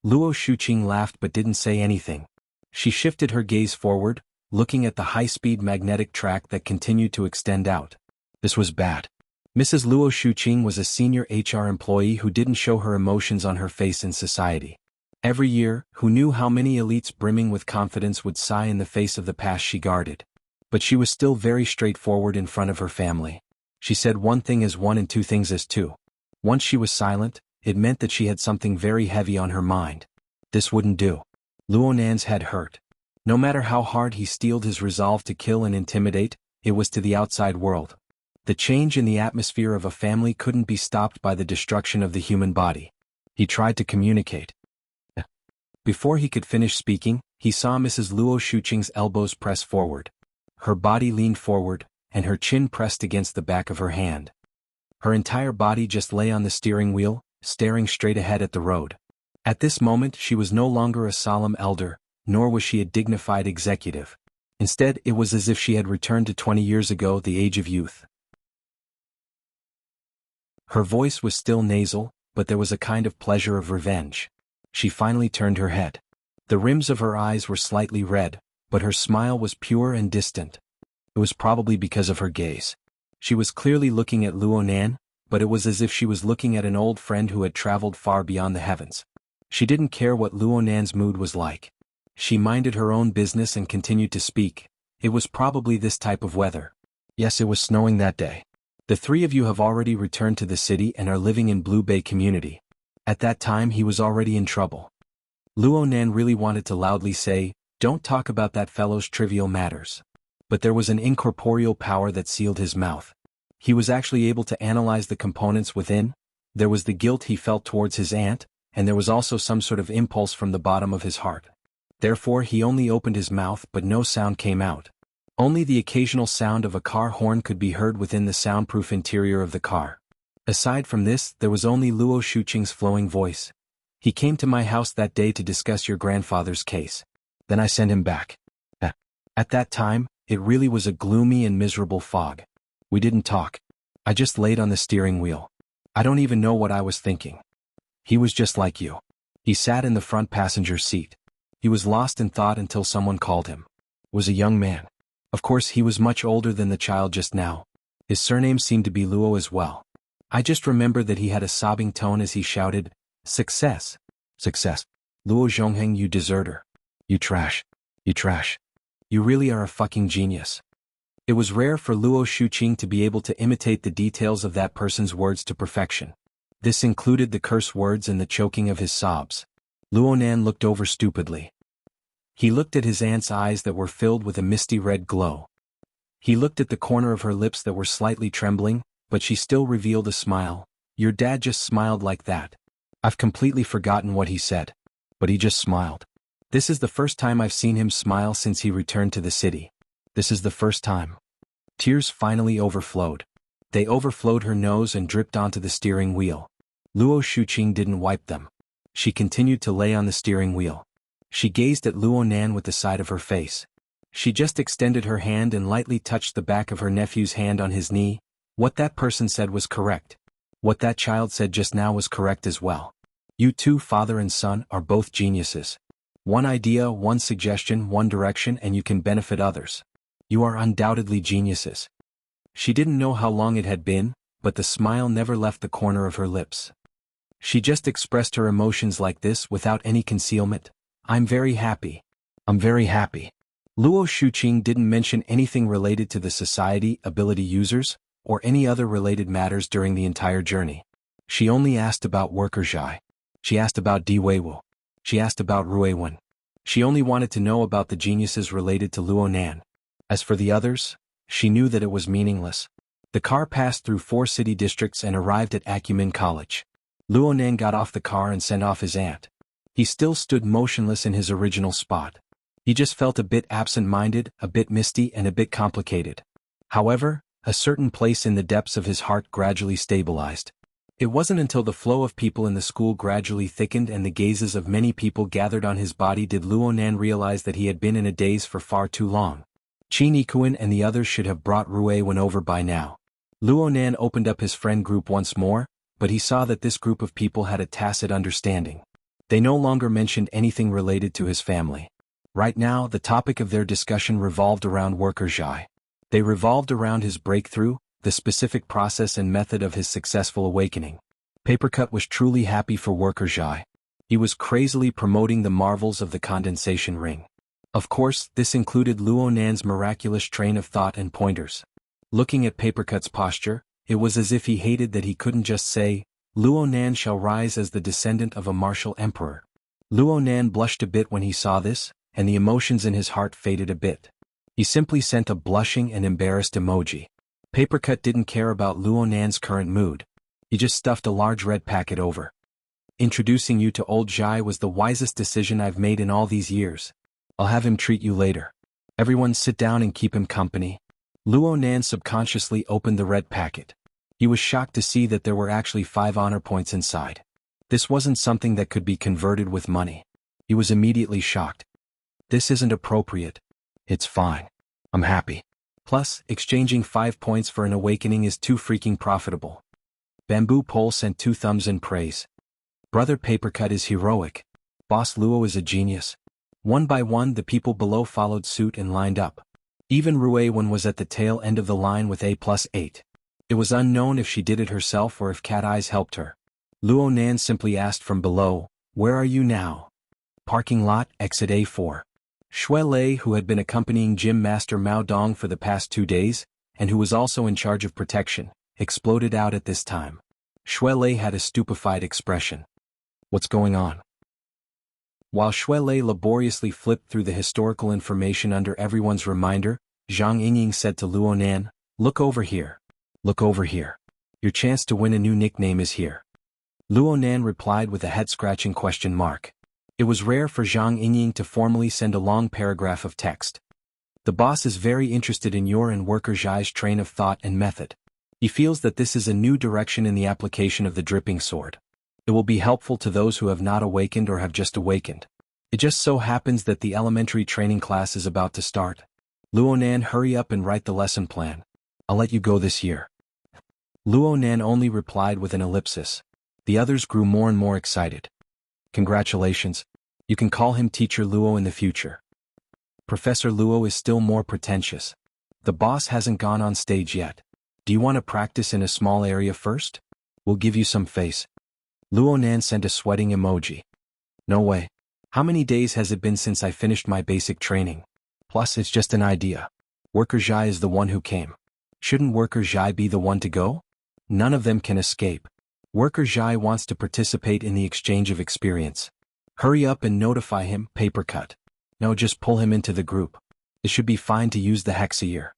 A: Luo Shuqing laughed but didn't say anything. She shifted her gaze forward, looking at the high-speed magnetic track that continued to extend out. This was bad. Mrs. Luo Shuqing was a senior HR employee who didn't show her emotions on her face in society. Every year, who knew how many elites brimming with confidence would sigh in the face of the past she guarded. But she was still very straightforward in front of her family. She said one thing as one and two things as two. Once she was silent, it meant that she had something very heavy on her mind. This wouldn't do. Luonan's head hurt. No matter how hard he steeled his resolve to kill and intimidate, it was to the outside world. The change in the atmosphere of a family couldn't be stopped by the destruction of the human body. He tried to communicate. Before he could finish speaking, he saw Mrs. Luo Shuqing's elbows press forward. Her body leaned forward, and her chin pressed against the back of her hand. Her entire body just lay on the steering wheel, staring straight ahead at the road. At this moment she was no longer a solemn elder, nor was she a dignified executive. Instead, it was as if she had returned to 20 years ago, the age of youth. Her voice was still nasal, but there was a kind of pleasure of revenge. She finally turned her head. The rims of her eyes were slightly red, but her smile was pure and distant. It was probably because of her gaze. She was clearly looking at Luonan, but it was as if she was looking at an old friend who had traveled far beyond the heavens. She didn't care what Luonan's mood was like. She minded her own business and continued to speak. It was probably this type of weather. Yes, it was snowing that day. The three of you have already returned to the city and are living in Blue Bay community. At that time he was already in trouble. Luonan really wanted to loudly say, "Don't talk about that fellow's trivial matters." But there was an incorporeal power that sealed his mouth. He was actually able to analyze the components within. There was the guilt he felt towards his aunt, and there was also some sort of impulse from the bottom of his heart. Therefore he only opened his mouth but no sound came out. Only the occasional sound of a car horn could be heard within the soundproof interior of the car. Aside from this, there was only Luo Shuqing's flowing voice. "He came to my house that day to discuss your grandfather's case. Then I sent him back. At that time, it really was a gloomy and miserable fog. We didn't talk. I just laid on the steering wheel. I don't even know what I was thinking. He was just like you. He sat in the front passenger seat. He was lost in thought until someone called him. Was a young man. Of course he was much older than the child just now. His surname seemed to be Luo as well. I just remember that he had a sobbing tone as he shouted, 'Success! Success! Luo Zhongheng, you deserter. You trash. You trash. You really are a fucking genius.'" It was rare for Luo Shuqing to be able to imitate the details of that person's words to perfection. This included the curse words and the choking of his sobs. Luonan looked over stupidly. He looked at his aunt's eyes that were filled with a misty red glow. He looked at the corner of her lips that were slightly trembling, but she still revealed a smile. "Your dad just smiled like that." I've completely forgotten what he said. But he just smiled. This is the first time I've seen him smile since he returned to the city. This is the first time. Tears finally overflowed. They overflowed her nose and dripped onto the steering wheel. Luo Shuqing didn't wipe them. She continued to lay on the steering wheel. She gazed at Luonan with the side of her face. She just extended her hand and lightly touched the back of her nephew's hand on his knee. What that person said was correct. What that child said just now was correct as well. You two, father and son, are both geniuses. One idea, one suggestion, one direction, and you can benefit others. You are undoubtedly geniuses. She didn't know how long it had been, but the smile never left the corner of her lips. She just expressed her emotions like this without any concealment. "I'm very happy. I'm very happy. Luo Shuqing didn't mention anything related to the society, ability users, or any other related matters during the entire journey. She only asked about worker Zhai. She asked about Di Weiwu. She asked about Ruiwen. She only wanted to know about the geniuses related to Luo Nan. As for the others, she knew that it was meaningless. The car passed through 4 city districts and arrived at Acumen College. Luo Nan got off the car and sent off his aunt. He still stood motionless in his original spot. He just felt a bit absent-minded, a bit misty, and a bit complicated. However, a certain place in the depths of his heart gradually stabilized. It wasn't until the flow of people in the school gradually thickened and the gazes of many people gathered on his body did Luo Nan realize that he had been in a daze for far too long. Qin Yikuan and the others should have brought Ruiwen over by now. Luo Nan opened up his friend group once more, but he saw that this group of people had a tacit understanding. They no longer mentioned anything related to his family. Right now, the topic of their discussion revolved around worker Zhai. They revolved around his breakthrough, the specific process and method of his successful awakening. Papercut was truly happy for worker Zhai. He was crazily promoting the marvels of the condensation ring. Of course, this included Luo Nan's miraculous train of thought and pointers. Looking at Papercut's posture, it was as if he hated that he couldn't just say, Luo Nan shall rise as the descendant of a martial emperor. Luo Nan blushed a bit when he saw this, and the emotions in his heart faded a bit. He simply sent a blushing and embarrassed emoji. Papercut didn't care about Luo Nan's current mood. He just stuffed a large red packet over. Introducing you to old Zhai was the wisest decision I've made in all these years. I'll have him treat you later. Everyone sit down and keep him company. Luo Nan subconsciously opened the red packet. He was shocked to see that there were actually 5 honor points inside. This wasn't something that could be converted with money. He was immediately shocked. This isn't appropriate. It's fine. I'm happy. Plus, exchanging 5 points for an awakening is too freaking profitable. Bamboo Pole sent 2 thumbs in praise. Brother Papercut is heroic. Boss Luo is a genius. One by one the people below followed suit and lined up. Even Ruiwen was at the tail end of the line with A+8. It was unknown if she did it herself or if Cat Eyes helped her. Luo Nan simply asked from below, "Where are you now?" Parking lot, exit A4. Shui Lei, who had been accompanying Gym Master Mao Dong for the past 2 days, and who was also in charge of protection, exploded out at this time. Shui Lei had a stupefied expression. What's going on? While Shui Lei laboriously flipped through the historical information under everyone's reminder, Zhang Yingying said to Luo Nan, "Look over here. Look over here. Your chance to win a new nickname is here." Luo Nan replied with a head-scratching question mark. It was rare for Zhang Yingying to formally send a long paragraph of text. The boss is very interested in your and worker Zhai's train of thought and method. He feels that this is a new direction in the application of the dripping sword. It will be helpful to those who have not awakened or have just awakened. It just so happens that the elementary training class is about to start. Luo Nan, hurry up and write the lesson plan. I'll let you go this year. Luo Nan only replied with an ellipsis. The others grew more and more excited. Congratulations. You can call him Teacher Luo in the future. Professor Luo is still more pretentious. The boss hasn't gone on stage yet. Do you want to practice in a small area first? We'll give you some face. Luo Nan sent a sweating emoji. No way. How many days has it been since I finished my basic training? Plus, it's just an idea. Worker Zhai is the one who came. Shouldn't Worker Zhai be the one to go? None of them can escape. Worker Zhai wants to participate in the exchange of experience. Hurry up and notify him, Papercut. No, just pull him into the group. It should be fine to use the hexier.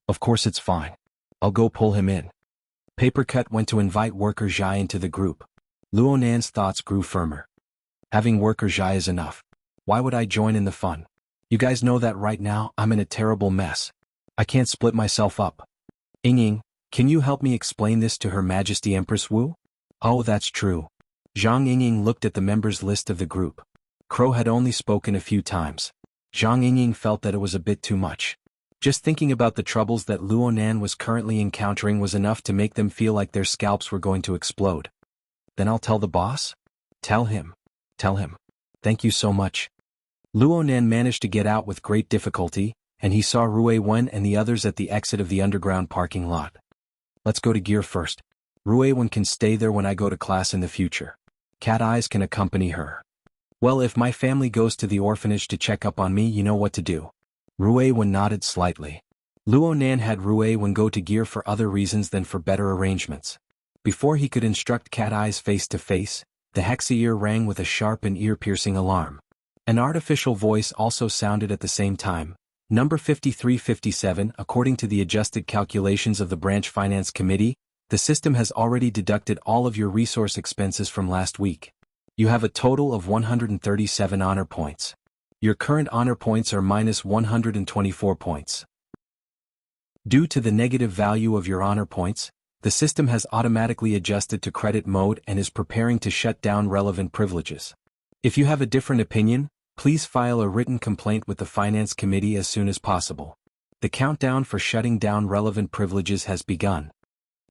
A: Of course it's fine. I'll go pull him in. Papercut went to invite Worker Zhai into the group. Luo Nan's thoughts grew firmer. Having Worker Zhai is enough. Why would I join in the fun? You guys know that right now I'm in a terrible mess. I can't split myself up. Yingying, can you help me explain this to Her Majesty Empress Wu? Oh, that's true. Zhang Yingying looked at the members list of the group. Crow had only spoken a few times. Zhang Yingying felt that it was a bit too much. Just thinking about the troubles that Luo Nan was currently encountering was enough to make them feel like their scalps were going to explode. Then I'll tell the boss? Tell him. Tell him. Thank you so much. Luo Nan managed to get out with great difficulty, and he saw Ruiwen and the others at the exit of the underground parking lot. Let's go to gear first. Ruiwen can stay there when I go to class in the future. Cat Eyes can accompany her. Well, if my family goes to the orphanage to check up on me, you know what to do. Ruiwen nodded slightly. Luonan had Ruiwen go to gear for other reasons than for better arrangements. Before he could instruct Cat Eyes face to face, the hexier rang with a sharp and ear-piercing alarm. An artificial voice also sounded at the same time. Number 5357, according to the adjusted calculations of the Branch Finance Committee, the system has already deducted all of your resource expenses from last week. You have a total of 137 honor points. Your current honor points are minus 124 points. Due to the negative value of your honor points, the system has automatically adjusted to credit mode and is preparing to shut down relevant privileges. If you have a different opinion, please file a written complaint with the Finance Committee as soon as possible. The countdown for shutting down relevant privileges has begun.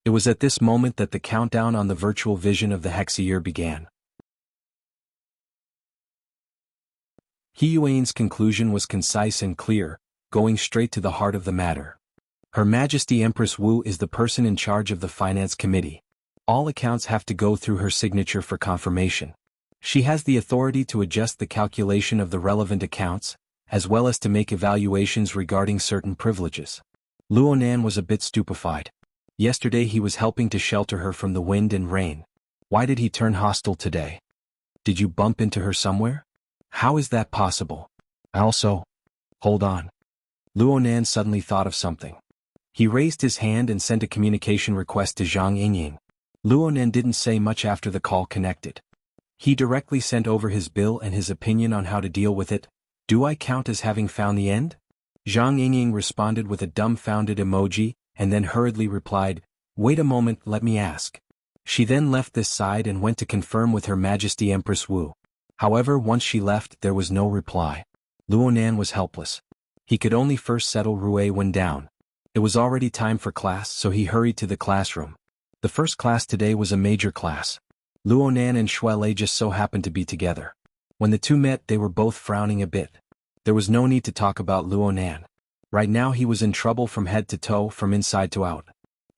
A: It was at this moment that the countdown on the virtual vision of the hexier began. Hiyuan's conclusion was concise and clear, going straight to the heart of the matter. Her Majesty Empress Wu is the person in charge of the Finance Committee. All accounts have to go through her signature for confirmation. She has the authority to adjust the calculation of the relevant accounts, as well as to make evaluations regarding certain privileges. Luonan was a bit stupefied. Yesterday he was helping to shelter her from the wind and rain. Why did he turn hostile today? Did you bump into her somewhere? How is that possible? Hold on. Luonan suddenly thought of something. He raised his hand and sent a communication request to Zhang Yingying. Luonan didn't say much after the call connected. He directly sent over his bill and his opinion on how to deal with it. Do I count as having found the end? Zhang Yingying responded with a dumbfounded emoji, and then hurriedly replied, wait a moment, let me ask. She then left this side and went to confirm with Her Majesty Empress Wu. However, once she left, there was no reply. Luonan was helpless. He could only first settle Ruiwen down. It was already time for class, so he hurried to the classroom. The first class today was a major class. Luonan and Shuelei just so happened to be together. When the two met, they were both frowning a bit. There was no need to talk about Luonan. Right now he was in trouble from head to toe, from inside to out.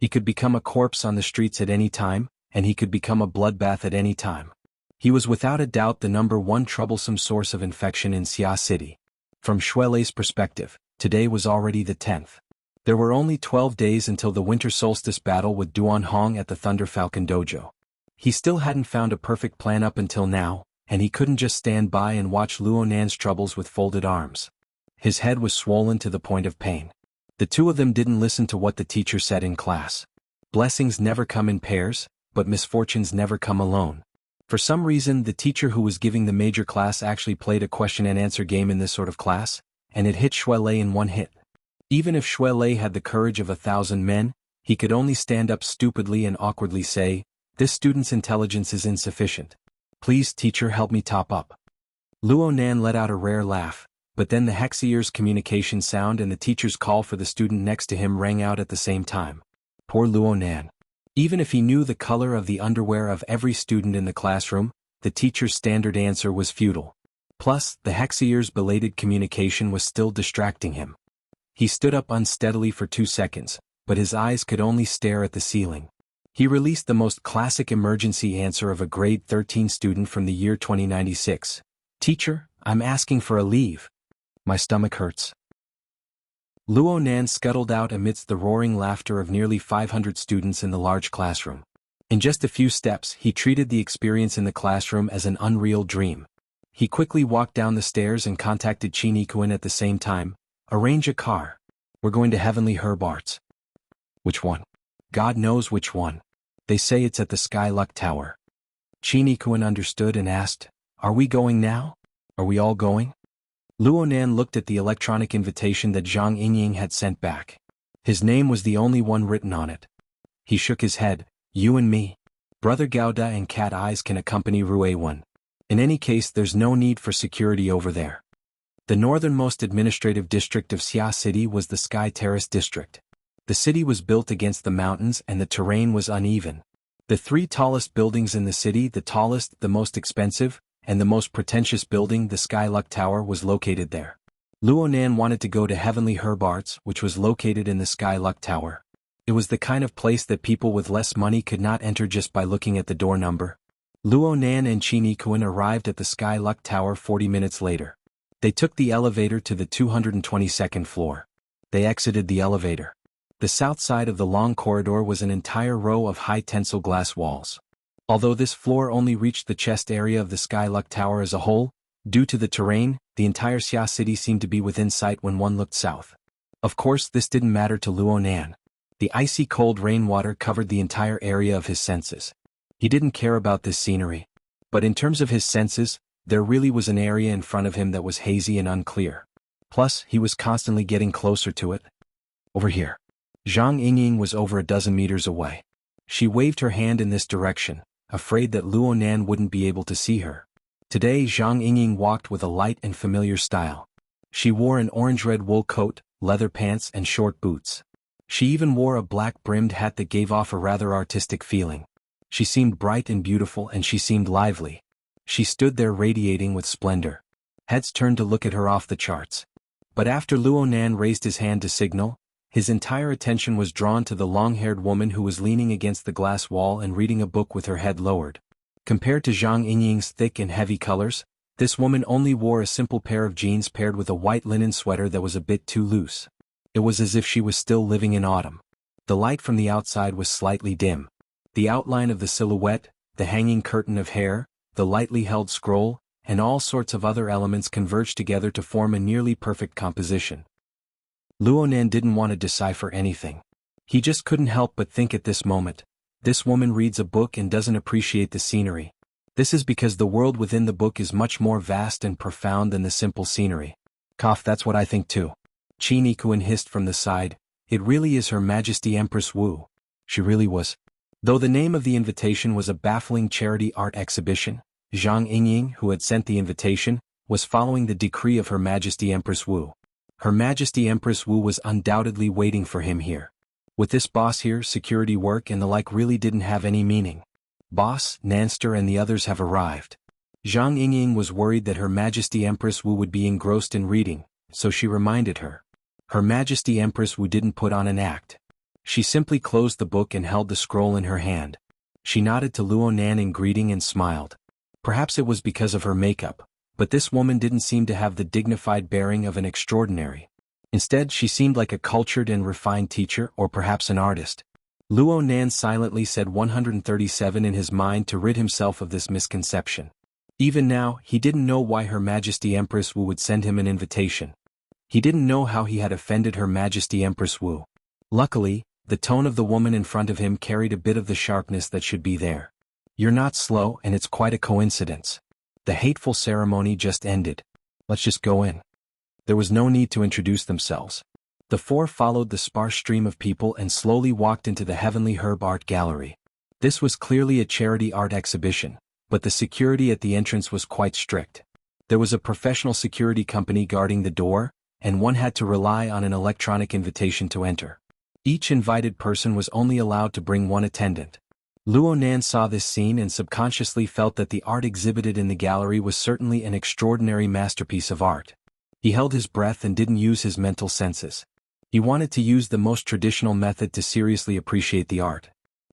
A: He could become a corpse on the streets at any time, and he could become a bloodbath at any time. He was without a doubt the number one troublesome source of infection in Xia City. From Shuelei's perspective, today was already the 10th. There were only 12 days until the winter solstice battle with Duanhong at the Thunder Falcon Dojo. He still hadn't found a perfect plan up until now, and he couldn't just stand by and watch Luonan's troubles with folded arms. His head was swollen to the point of pain. The two of them didn't listen to what the teacher said in class. Blessings never come in pairs, but misfortunes never come alone. For some reason, the teacher who was giving the major class actually played a question and answer game in this sort of class, and it hit Shuelei in one hit. Even if Shuelei had the courage of 1,000 men, he could only stand up stupidly and awkwardly say, this student's intelligence is insufficient. Please, teacher, help me top up. Luonan let out a rare laugh, but then the hexier's communication sound and the teacher's call for the student next to him rang out at the same time. Poor Luonan. Even if he knew the color of the underwear of every student in the classroom, the teacher's standard answer was futile. Plus, the hexier's belated communication was still distracting him. He stood up unsteadily for 2 seconds, but his eyes could only stare at the ceiling. He released the most classic emergency answer of a grade 13 student from the year 2096. Teacher, I'm asking for a leave. My stomach hurts. Luonan scuttled out amidst the roaring laughter of nearly 500 students in the large classroom. In just a few steps, he treated the experience in the classroom as an unreal dream. He quickly walked down the stairs and contacted Xianxia at the same time. Arrange a car. We're going to Heavenly Herbarts. Which one? God knows which one. They say it's at the Sky Luck Tower. Xianxia understood and asked, are we going now? Are we all going? Luonan looked at the electronic invitation that Zhang Yingying had sent back. His name was the only one written on it. He shook his head. You and me. Brother Gauda and Cat Eyes can accompany Ruiwen. In any case, there's no need for security over there. The northernmost administrative district of Xia City was the Sky Terrace district. The city was built against the mountains and the terrain was uneven. The 3 tallest buildings in the city, the tallest, the most expensive, and the most pretentious building, the Sky Luck Tower, was located there. Luonan wanted to go to Heavenly Herbarts, which was located in the Sky Luck Tower. It was the kind of place that people with less money could not enter just by looking at the door number. Luo Nan and Qin Yikuan arrived at the Sky Luck Tower 40 minutes later. They took the elevator to the 222nd floor. They exited the elevator. The south side of the long corridor was an entire row of high tensile glass walls. Although this floor only reached the chest area of the Sky Luck Tower as a whole, due to the terrain, the entire Xia city seemed to be within sight when one looked south. Of course, this didn't matter to Luo Nan. The icy cold rainwater covered the entire area of his senses. He didn't care about this scenery. But in terms of his senses, there really was an area in front of him that was hazy and unclear. Plus, he was constantly getting closer to it. Over here. Zhang Yingying was over a dozen meters away. She waved her hand in this direction, afraid that Luo Nan wouldn't be able to see her. Today Zhang Yingying walked with a light and familiar style. She wore an orange-red wool coat, leather pants and short boots. She even wore a black-brimmed hat that gave off a rather artistic feeling. She seemed bright and beautiful and she seemed lively. She stood there radiating with splendor. Heads turned to look at her off the charts. But after Luo Nan raised his hand to signal, his entire attention was drawn to the long-haired woman who was leaning against the glass wall and reading a book with her head lowered. Compared to Zhang Yingying's thick and heavy colors, this woman only wore a simple pair of jeans paired with a white linen sweater that was a bit too loose. It was as if she was still living in autumn. The light from the outside was slightly dim. The outline of the silhouette, the hanging curtain of hair, the lightly held scroll, and all sorts of other elements converged together to form a nearly perfect composition. Luo Nan didn't want to decipher anything. He just couldn't help but think at this moment, this woman reads a book and doesn't appreciate the scenery. This is because the world within the book is much more vast and profound than the simple scenery. Cough, that's what I think too. Qin Yikuan hissed from the side, it really is Her Majesty Empress Wu. She really was. Though the name of the invitation was a baffling charity art exhibition, Zhang Yingying, who had sent the invitation, was following the decree of Her Majesty Empress Wu. Her Majesty Empress Wu was undoubtedly waiting for him here. With this boss here, security work and the like really didn't have any meaning. Boss, Nanster and the others have arrived. Zhang Yingying was worried that Her Majesty Empress Wu would be engrossed in reading, so she reminded her. Her Majesty Empress Wu didn't put on an act. She simply closed the book and held the scroll in her hand. She nodded to Luo Nan in greeting and smiled. Perhaps it was because of her makeup, but this woman didn't seem to have the dignified bearing of an extraordinary. Instead, she seemed like a cultured and refined teacher or perhaps an artist. Luo Nan silently said 137 in his mind to rid himself of this misconception. Even now, he didn't know why Her Majesty Empress Wu would send him an invitation. He didn't know how he had offended Her Majesty Empress Wu. Luckily, the tone of the woman in front of him carried a bit of the sharpness that should be there. You're not slow and it's quite a coincidence. The hateful ceremony just ended. Let's just go in. There was no need to introduce themselves. The four followed the sparse stream of people and slowly walked into the Heavenly Herb Art Gallery. This was clearly a charity art exhibition, but the security at the entrance was quite strict. There was a professional security company guarding the door, and one had to rely on an electronic invitation to enter. Each invited person was only allowed to bring one attendant. Luo Nan saw this scene and subconsciously felt that the art exhibited in the gallery was certainly an extraordinary masterpiece of art. He held his breath and didn't use his mental senses. He wanted to use the most traditional method to seriously appreciate the art.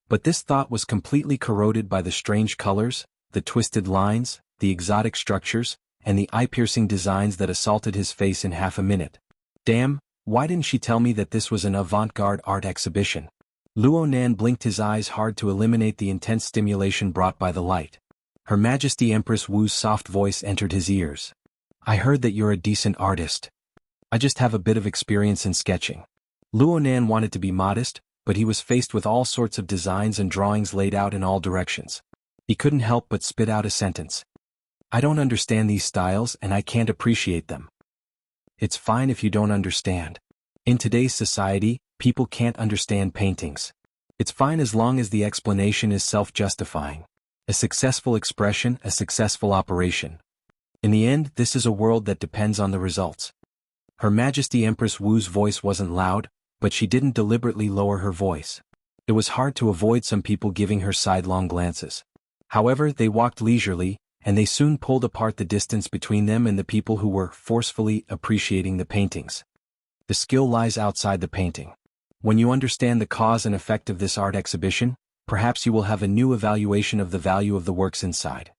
A: But this thought was completely corroded by the strange colors, the twisted lines, the exotic structures, and the eye-piercing designs that assaulted his face in half a minute. Damn, why didn't she tell me that this was an avant-garde art exhibition? Luo Nan blinked his eyes hard to eliminate the intense stimulation brought by the light. Her Majesty Empress Wu's soft voice entered his ears. I heard that you're a decent artist. I just have a bit of experience in sketching. Luo Nan wanted to be modest, but he was faced with all sorts of designs and drawings laid out in all directions. He couldn't help but spit out a sentence. I don't understand these styles and I can't appreciate them. It's fine if you don't understand. In today's society, people can't understand paintings. It's fine as long as the explanation is self-justifying. A successful expression, a successful operation. In the end, this is a world that depends on the results. Her Majesty Empress Wu's voice wasn't loud, but she didn't deliberately lower her voice. It was hard to avoid some people giving her sidelong glances. However, they walked leisurely, and they soon pulled apart the distance between them and the people who were forcefully appreciating the paintings. The skill lies outside the painting. When you understand the cause and effect of this art exhibition, Perhaps you will have a new evaluation of the value of the works inside.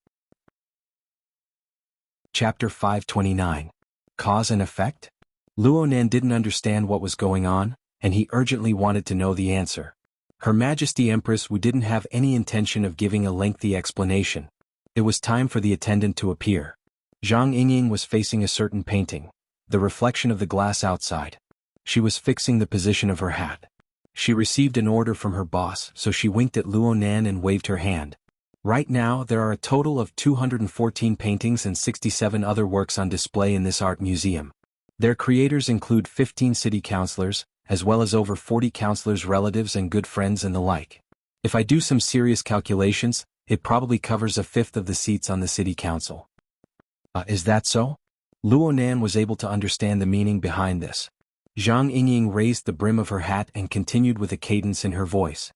A: Chapter 529. Cause and Effect? Luonan didn't understand what was going on, and he urgently wanted to know the answer. Her Majesty Empress Wu didn't have any intention of giving a lengthy explanation. It was time for the attendant to appear. Zhang Yingying was facing a certain painting, the reflection of the glass outside. She was fixing the position of her hat. She received an order from her boss, so she winked at Luonan and waved her hand. Right now there are a total of 214 paintings and 67 other works on display in this art museum. Their creators include 15 city councilors, as well as over 40 councilors' relatives and good friends and the like. If I do some serious calculations, it probably covers a fifth of the seats on the city council. Is that so? Luonan was able to understand the meaning behind this. Zhang Yingying raised the brim of her hat and continued with a cadence in her voice.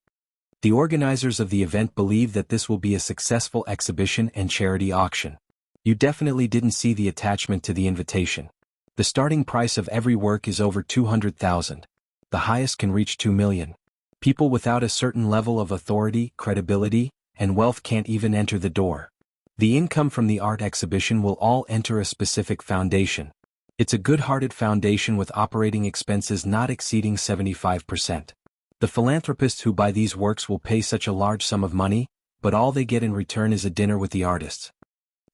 A: The organizers of the event believe that this will be a successful exhibition and charity auction. You definitely didn't see the attachment to the invitation. The starting price of every work is over 200,000. The highest can reach 2 million. People without a certain level of authority, credibility, and wealth can't even enter the door. The income from the art exhibition will all enter a specific foundation. It's a good-hearted foundation with operating expenses not exceeding 75%. The philanthropists who buy these works will pay such a large sum of money, but all they get in return is a dinner with the artists.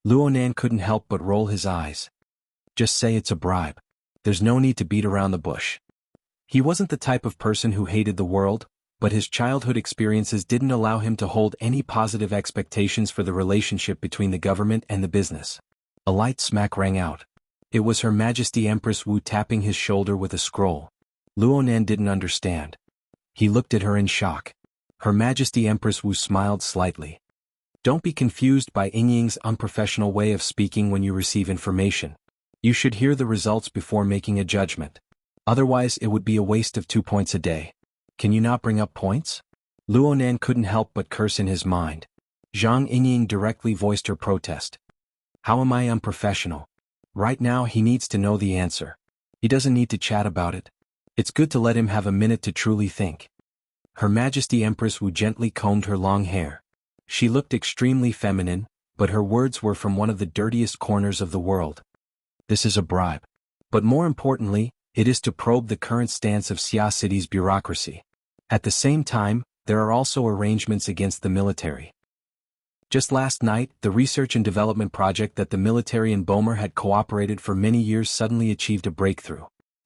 A: Luonan couldn't help but roll his eyes. Just say it's a bribe. There's no need to beat around the bush. He wasn't the type of person who hated the world, but his childhood experiences didn't allow him to hold any positive expectations for the relationship between the government and the business. A light smack rang out. It was Her Majesty Empress Wu tapping his shoulder with a scroll. Luonan didn't understand. He looked at her in shock. Her Majesty Empress Wu smiled slightly. Don't be confused by Yingying's unprofessional way of speaking when you receive information. You should hear the results before making a judgment. Otherwise it would be a waste of 2 points a day. Can you not bring up points? Luonan couldn't help but curse in his mind. Zhang Yingying directly voiced her protest. How am I unprofessional? Right now he needs to know the answer. He doesn't need to chat about it. It's good to let him have a minute to truly think. Her Majesty Empress Wu gently combed her long hair. She looked extremely feminine, but her words were from one of the dirtiest corners of the world. This is a bribe. But more importantly, it is to probe the current stance of Xia City's bureaucracy. At the same time, there are also arrangements against the military. Just last night, the research and development project that the military and Bomer had cooperated for many years suddenly achieved a breakthrough.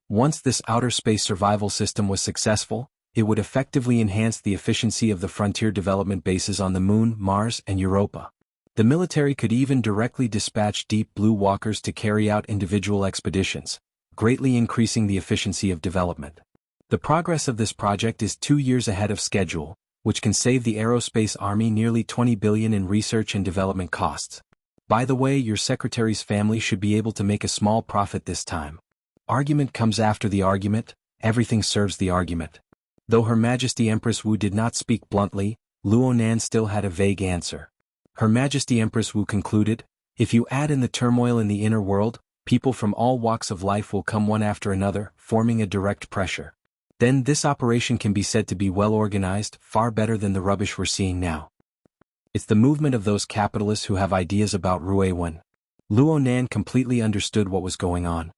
A: Once this outer space survival system was successful, it would effectively enhance the efficiency of the frontier development bases on the Moon, Mars, and Europa. The military could even directly dispatch Deep Blue Walkers to carry out individual expeditions, greatly increasing the efficiency of development. The progress of this project is 2 years ahead of schedule, which can save the aerospace army nearly 20 billion in research and development costs. By the way, your secretary's family should be able to make a small profit this time. Argument comes after the argument, everything serves the argument. Though Her Majesty Empress Wu did not speak bluntly, Luonan still had a vague answer. Her Majesty Empress Wu concluded, if you add in the turmoil in the inner world, people from all walks of life will come one after another, forming a direct pressure. Then this operation can be said to be well organized, far better than the rubbish we're seeing now. It's the movement of those capitalists who have ideas about Ruiwen. Luonan completely understood what was going on.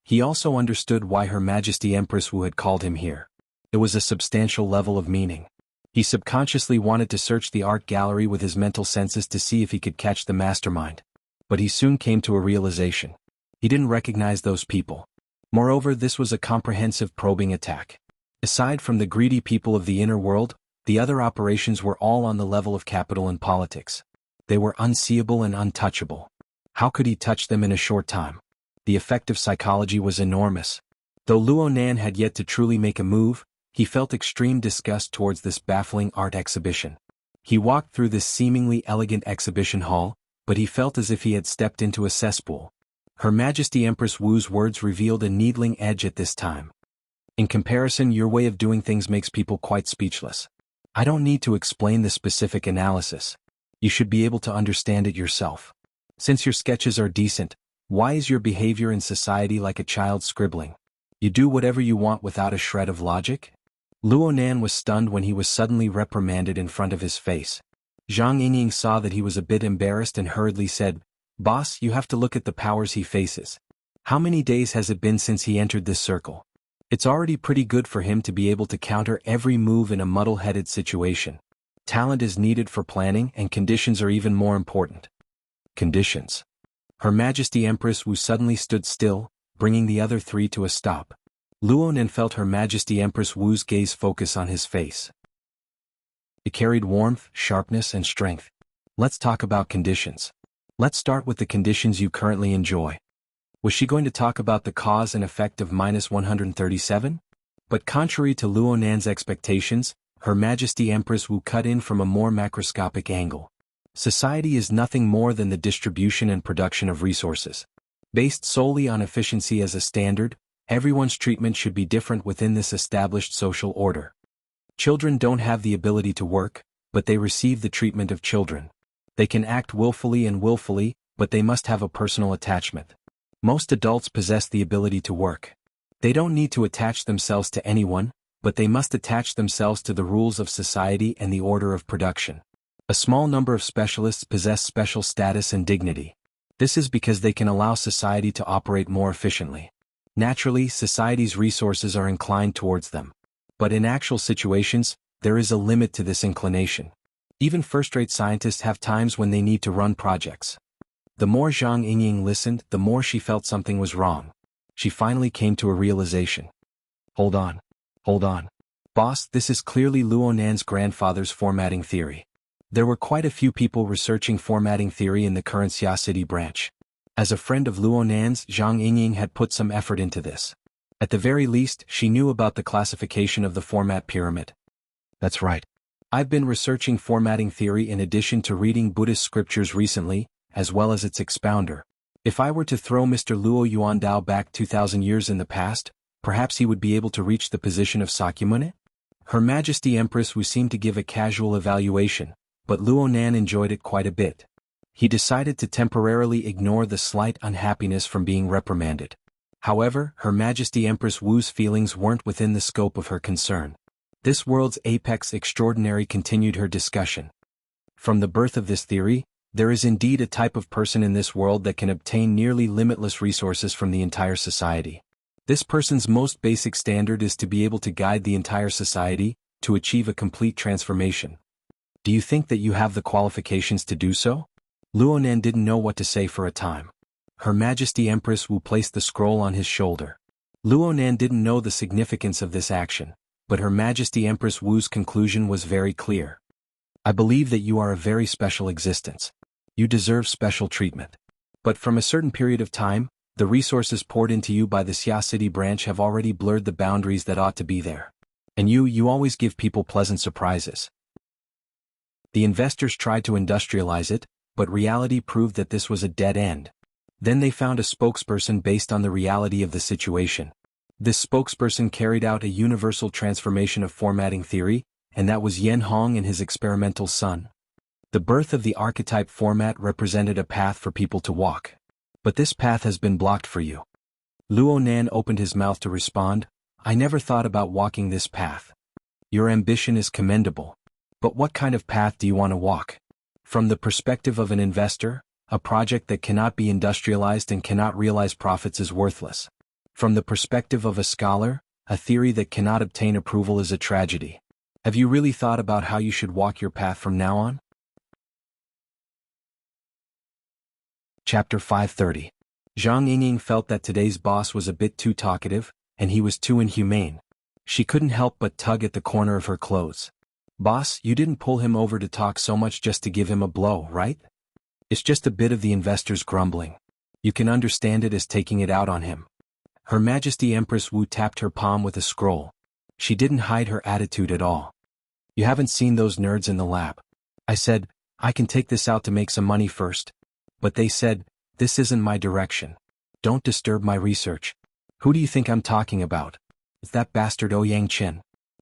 A: He also understood why Her Majesty Empress Wu had called him here. It was a substantial level of meaning. He subconsciously wanted to search the art gallery with his mental senses to see if he could catch the mastermind. But he soon came to a realization. He didn't recognize those people. Moreover, this was a comprehensive probing attack. Aside from the greedy people of the inner world, the other operations were all on the level of capital and politics. They were unseeable and untouchable. How could he touch them in a short time? The effect of psychology was enormous. Though Luonan had yet to truly make a move, he felt extreme disgust towards this baffling art exhibition. He walked through this seemingly elegant exhibition hall, but he felt as if he had stepped into a cesspool. Her Majesty Empress Wu's words revealed a needling edge at this time. In comparison, your way of doing things makes people quite speechless. I don't need to explain the specific analysis. You should be able to understand it yourself. Since your sketches are decent, why is your behavior in society like a child scribbling? You do whatever you want without a shred of logic? Luonan was stunned when he was suddenly reprimanded in front of his face. Zhang Yingying saw that he was a bit embarrassed and hurriedly said, "Boss, you have to look at the powers he faces. How many days has it been since he entered this circle? It's already pretty good for him to be able to counter every move in a muddle-headed situation. Talent is needed for planning, and conditions are even more important." Conditions. Her Majesty Empress Wu suddenly stood still, bringing the other three to a stop. Luonan felt Her Majesty Empress Wu's gaze focus on his face. It carried warmth, sharpness, and strength. "Let's talk about conditions. Let's start with the conditions you currently enjoy." Was she going to talk about the cause and effect of -137? But contrary to Luonan's expectations, Her Majesty Empress Wu cut in from a more macroscopic angle. Society is nothing more than the distribution and production of resources. Based solely on efficiency as a standard, everyone's treatment should be different within this established social order. Children don't have the ability to work, but they receive the treatment of children. They can act willfully, but they must have a personal attachment. Most adults possess the ability to work. They don't need to attach themselves to anyone, but they must attach themselves to the rules of society and the order of production. A small number of specialists possess special status and dignity. This is because they can allow society to operate more efficiently. Naturally, society's resources are inclined towards them. But in actual situations, there is a limit to this inclination. Even first-rate scientists have times when they need to run projects. The more Zhang Yingying listened, the more she felt something was wrong. She finally came to a realization. Hold on. Boss, this is clearly Luonan's grandfather's formatting theory. There were quite a few people researching formatting theory in the current Xia City branch. As a friend of Luonan's, Zhang Yingying had put some effort into this. At the very least, she knew about the classification of the format pyramid. That's right. I've been researching formatting theory in addition to reading Buddhist scriptures recently, as well as its expounder. If I were to throw Mr. Luo Yuandao back 2,000 years in the past, perhaps he would be able to reach the position of Sakyamuni? Her Majesty Empress Wu seemed to give a casual evaluation, but Luonan enjoyed it quite a bit. He decided to temporarily ignore the slight unhappiness from being reprimanded. However, Her Majesty Empress Wu's feelings weren't within the scope of her concern. This world's apex extraordinary continued her discussion. From the birth of this theory, there is indeed a type of person in this world that can obtain nearly limitless resources from the entire society. This person's most basic standard is to be able to guide the entire society to achieve a complete transformation. Do you think that you have the qualifications to do so? Luonan didn't know what to say for a time. Her Majesty Empress Wu placed the scroll on his shoulder. Luonan didn't know the significance of this action, but Her Majesty Empress Wu's conclusion was very clear. I believe that you are a very special existence. You deserve special treatment. But from a certain period of time, the resources poured into you by the Xia City branch have already blurred the boundaries that ought to be there. And you always give people pleasant surprises. The investors tried to industrialize it, but reality proved that this was a dead end. Then they found a spokesperson based on the reality of the situation. This spokesperson carried out a universal transformation of formatting theory, and that was Yan Hong and his experimental son. The birth of the archetype format represented a path for people to walk. But this path has been blocked for you. Luonan opened his mouth to respond, I never thought about walking this path. Your ambition is commendable. But what kind of path do you want to walk? From the perspective of an investor, a project that cannot be industrialized and cannot realize profits is worthless. From the perspective of a scholar, a theory that cannot obtain approval is a tragedy. Have you really thought about how you should walk your path from now on? Chapter 530. Zhang Yingying felt that today's boss was a bit too talkative, and he was too inhumane. She couldn't help but tug at the corner of her clothes. Boss, you didn't pull him over to talk so much just to give him a blow, right? It's just a bit of the investor's grumbling. You can understand it as taking it out on him. Her Majesty Empress Wu tapped her palm with a scroll. She didn't hide her attitude at all. You haven't seen those nerds in the lab. I said, I can take this out to make some money first. But they said, this isn't my direction. Don't disturb my research. Who do you think I'm talking about? It's that bastard Ouyang Chen.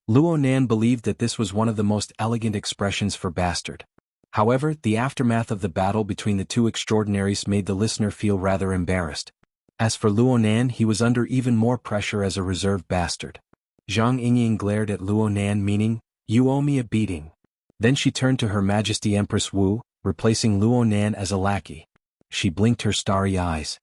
A: Luonan believed that this was one of the most elegant expressions for bastard. However, the aftermath of the battle between the two extraordinaries made the listener feel rather embarrassed. As for Luonan, he was under even more pressure as a reserved bastard. Zhang Yingying glared at Luo Nan, meaning, "You owe me a beating." Then she turned to Her Majesty Empress Wu, replacing Luo Nan as a lackey. She blinked her starry eyes.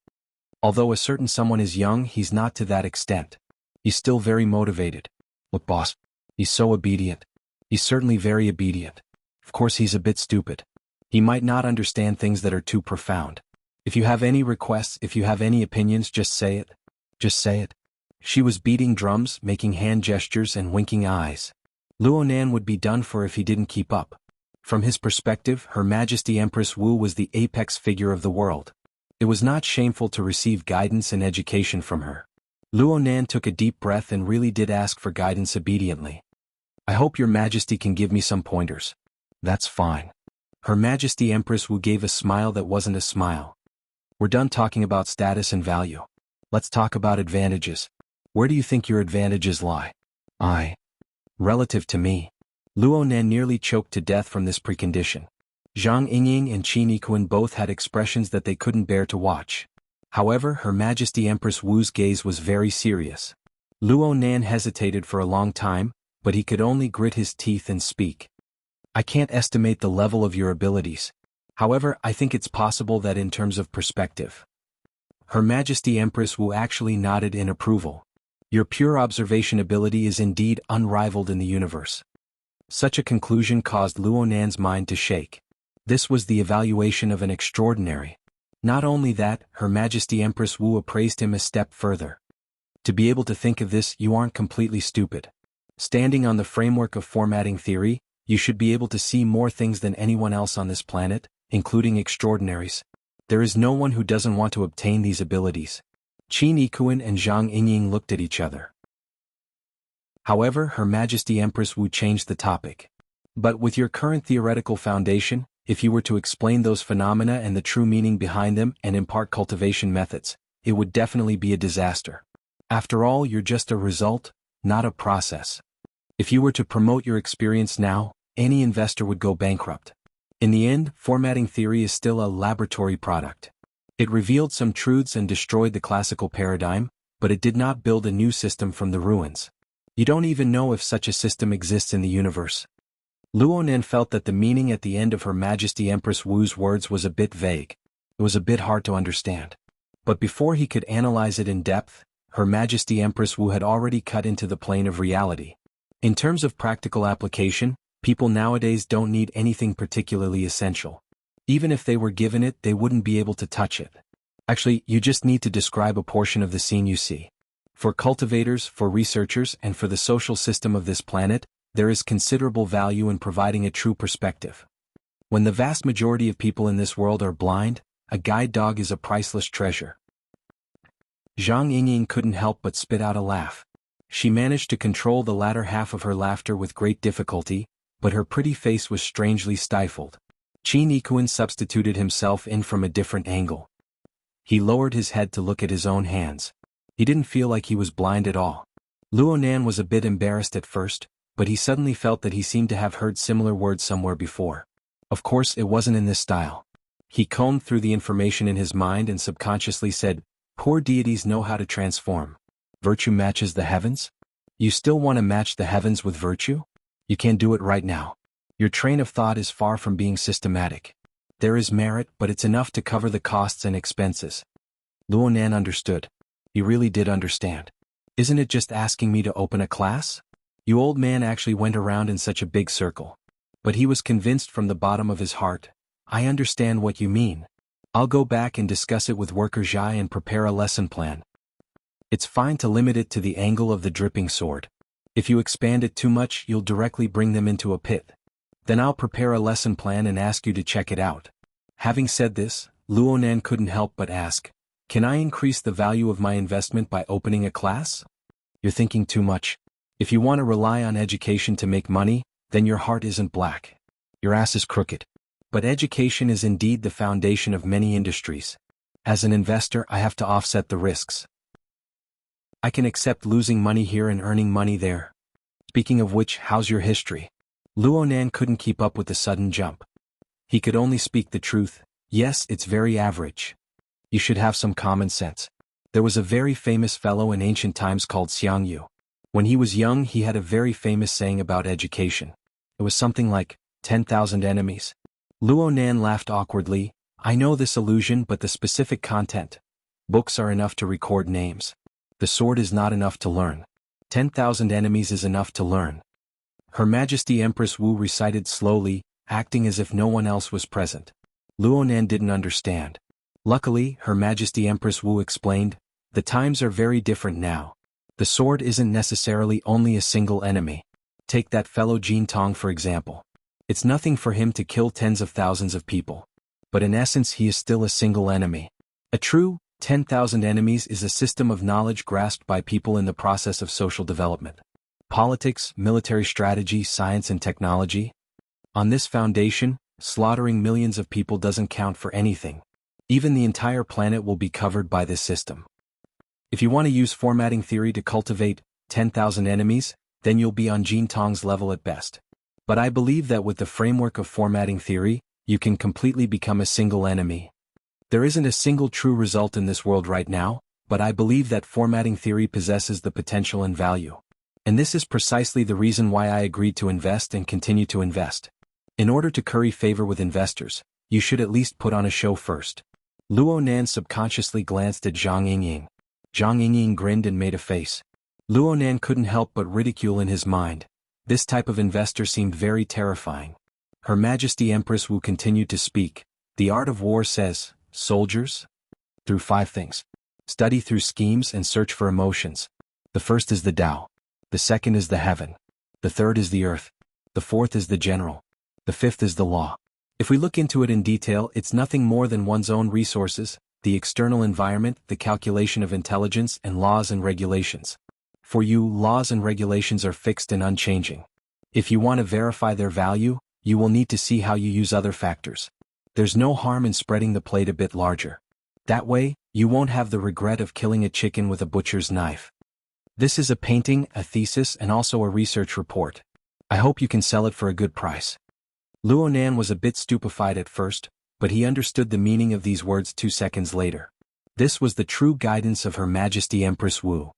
A: Although a certain someone is young, he's not to that extent. He's still very motivated. Look, boss. He's so obedient. He's certainly very obedient. Of course he's a bit stupid. He might not understand things that are too profound. If you have any requests, if you have any opinions, just say it. Just say it. She was beating drums, making hand gestures and winking eyes. Luo Nan would be done for if he didn't keep up. From his perspective, Her Majesty Empress Wu was the apex figure of the world. It was not shameful to receive guidance and education from her. Luo Nan took a deep breath and really did ask for guidance obediently. "I hope your Majesty can give me some pointers." "That's fine." Her Majesty Empress Wu gave a smile that wasn't a smile. "We're done talking about status and value. Let's talk about advantages. Where do you think your advantages lie?" Relative to me." Luo Nan nearly choked to death from this precondition. Zhang Yingying and Qin Yikuan both had expressions that they couldn't bear to watch. However, Her Majesty Empress Wu's gaze was very serious. Luo Nan hesitated for a long time, but he could only grit his teeth and speak. "I can't estimate the level of your abilities. However, I think it's possible that in terms of perspective." Her Majesty Empress Wu actually nodded in approval. "Your pure observation ability is indeed unrivaled in the universe." Such a conclusion caused Luo Nan's mind to shake. This was the evaluation of an extraordinary. Not only that, Her Majesty Empress Wu appraised him a step further. "To be able to think of this, you aren't completely stupid. Standing on the framework of formatting theory, you should be able to see more things than anyone else on this planet, including extraordinaries. There is no one who doesn't want to obtain these abilities." Qin Yikuan and Zhang Yingying looked at each other. However, Her Majesty Empress Wu changed the topic. "But with your current theoretical foundation, if you were to explain those phenomena and the true meaning behind them and impart cultivation methods, it would definitely be a disaster. After all, you're just a result, not a process. If you were to promote your experience now, any investor would go bankrupt. In the end, formatting theory is still a laboratory product. It revealed some truths and destroyed the classical paradigm, but it did not build a new system from the ruins. You don't even know if such a system exists in the universe." Luo Nan felt that the meaning at the end of Her Majesty Empress Wu's words was a bit vague. It was a bit hard to understand. But before he could analyze it in depth, Her Majesty Empress Wu had already cut into the plane of reality. In terms of practical application, people nowadays don't need anything particularly essential. Even if they were given it, they wouldn't be able to touch it. Actually, you just need to describe a portion of the scene you see. For cultivators, for researchers, and for the social system of this planet, there is considerable value in providing a true perspective. When the vast majority of people in this world are blind, a guide dog is a priceless treasure. Zhang Yingying couldn't help but spit out a laugh. She managed to control the latter half of her laughter with great difficulty, but her pretty face was strangely stifled. Qin Yikuan substituted himself in from a different angle. He lowered his head to look at his own hands. He didn't feel like he was blind at all. Luo Nan was a bit embarrassed at first, but he suddenly felt that he seemed to have heard similar words somewhere before. Of course, it wasn't in this style. He combed through the information in his mind and subconsciously said, "Poor deities know how to transform. Virtue matches the heavens? You still want to match the heavens with virtue? You can't do it right now. Your train of thought is far from being systematic. There is merit, but it's enough to cover the costs and expenses." Luo Nan understood. He really did understand. "Isn't it just asking me to open a class? You old man actually went around in such a big circle." But he was convinced from the bottom of his heart. "I understand what you mean. I'll go back and discuss it with worker Zhai and prepare a lesson plan. It's fine to limit it to the angle of the dripping sword. If you expand it too much, you'll directly bring them into a pit. Then I'll prepare a lesson plan and ask you to check it out." Having said this, Luo Nan couldn't help but ask, "Can I increase the value of my investment by opening a class?" "You're thinking too much. If you want to rely on education to make money, then your heart isn't black. Your ass is crooked. But education is indeed the foundation of many industries. As an investor, I have to offset the risks. I can accept losing money here and earning money there. Speaking of which, how's your history?" Luo Nan couldn't keep up with the sudden jump. He could only speak the truth. "Yes, it's very average. You should have some common sense. There was a very famous fellow in ancient times called Xianxia. When he was young, he had a very famous saying about education. It was something like, 10,000 enemies. Luonan laughed awkwardly. I know this illusion, but the specific content. Books are enough to record names. The sword is not enough to learn. 10,000 enemies is enough to learn. Her Majesty Empress Wu recited slowly, acting as if no one else was present. Luonan didn't understand. Luckily, Her Majesty Empress Wu explained, the times are very different now. The sword isn't necessarily only a single enemy. Take that fellow Jin Tong for example. It's nothing for him to kill tens of thousands of people. But in essence he is still a single enemy. A true 10,000 enemies is a system of knowledge grasped by people in the process of social development. Politics, military strategy, science and technology. On this foundation, slaughtering millions of people doesn't count for anything. Even the entire planet will be covered by this system. If you want to use formatting theory to cultivate 10,000 enemies, then you'll be on Jin Tong's level at best. But I believe that with the framework of formatting theory, you can completely become a single enemy. There isn't a single true result in this world right now, but I believe that formatting theory possesses the potential and value. And this is precisely the reason why I agreed to invest and continue to invest. In order to curry favor with investors, you should at least put on a show first. Luonan subconsciously glanced at Zhang Yingying. Zhang Yingying grinned and made a face. Luonan couldn't help but ridicule in his mind. This type of investor seemed very terrifying. Her Majesty Empress Wu continued to speak. The art of war says, soldiers? Through 5 things. Study through schemes and search for emotions. The first is the Tao. The second is the heaven. The third is the earth. The fourth is the general. The fifth is the law. If we look into it in detail, it's nothing more than one's own resources, the external environment, the calculation of intelligence, and laws and regulations. For you, laws and regulations are fixed and unchanging. If you want to verify their value, you will need to see how you use other factors. There's no harm in spreading the plate a bit larger. That way, you won't have the regret of killing a chicken with a butcher's knife. This is a painting, a thesis, and also a research report. I hope you can sell it for a good price. Luonan was a bit stupefied at first, but he understood the meaning of these words 2 seconds later. This was the true guidance of Her Majesty Empress Wu.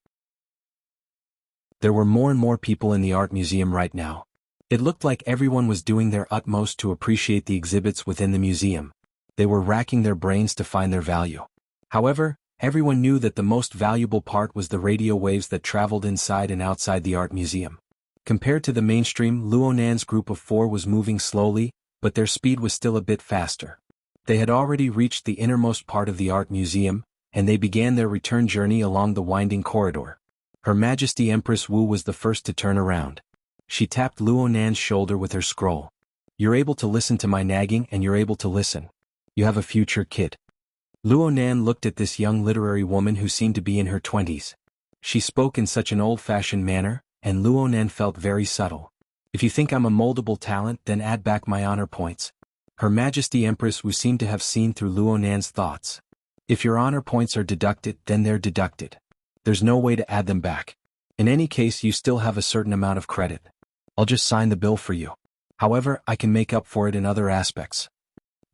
A: There were more and more people in the art museum right now. It looked like everyone was doing their utmost to appreciate the exhibits within the museum. They were racking their brains to find their value. However, everyone knew that the most valuable part was the radio waves that traveled inside and outside the art museum. Compared to the mainstream, Luonan's group of 4 was moving slowly, but their speed was still a bit faster. They had already reached the innermost part of the art museum, and they began their return journey along the winding corridor. Her Majesty Empress Wu was the first to turn around. She tapped Luonan's shoulder with her scroll. You're able to listen to my nagging and you're able to listen. You have a future, kid. Luonan looked at this young literary woman who seemed to be in her 20s. She spoke in such an old-fashioned manner, and Luonan felt very subtle. If you think I'm a moldable talent, then add back my honor points. Her Majesty Empress Wu seemed to have seen through Luonan's thoughts. If your honor points are deducted, then they're deducted. There's no way to add them back. In any case, you still have a certain amount of credit. I'll just sign the bill for you. However, I can make up for it in other aspects.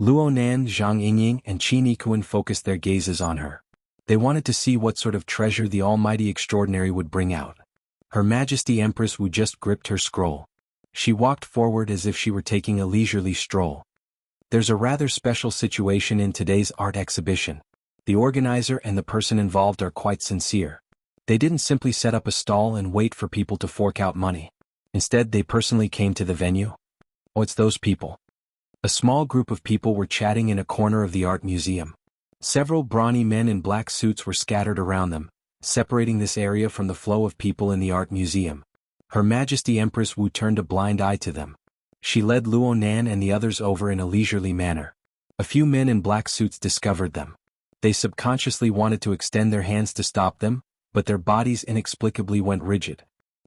A: Luonan, Zhang Yingying, and Qin Yikuan focused their gazes on her. They wanted to see what sort of treasure the almighty extraordinary would bring out. Her Majesty Empress Wu just gripped her scroll. She walked forward as if she were taking a leisurely stroll. There's a rather special situation in today's art exhibition. The organizer and the person involved are quite sincere. They didn't simply set up a stall and wait for people to fork out money. Instead, they personally came to the venue. Oh, it's those people. A small group of people were chatting in a corner of the art museum. Several brawny men in black suits were scattered around them, separating this area from the flow of people in the art museum. Her Majesty Empress Wu turned a blind eye to them. She led Luonan and the others over in a leisurely manner. A few men in black suits discovered them. They subconsciously wanted to extend their hands to stop them, but their bodies inexplicably went rigid.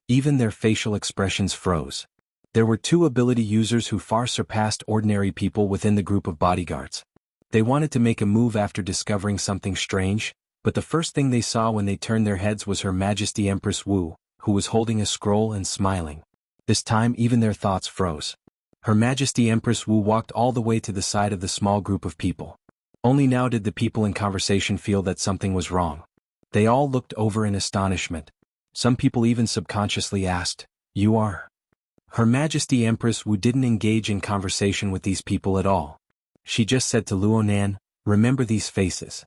A: Even their facial expressions froze. There were 2 ability users who far surpassed ordinary people within the group of bodyguards. They wanted to make a move after discovering something strange, but the first thing they saw when they turned their heads was Her Majesty Empress Wu, who was holding a scroll and smiling. This time even their thoughts froze. Her Majesty Empress Wu walked all the way to the side of the small group of people. Only now did the people in conversation feel that something was wrong. They all looked over in astonishment. Some people even subconsciously asked, "You are?" Her Majesty Empress Wu didn't engage in conversation with these people at all. She just said to Luonan, "Remember these faces."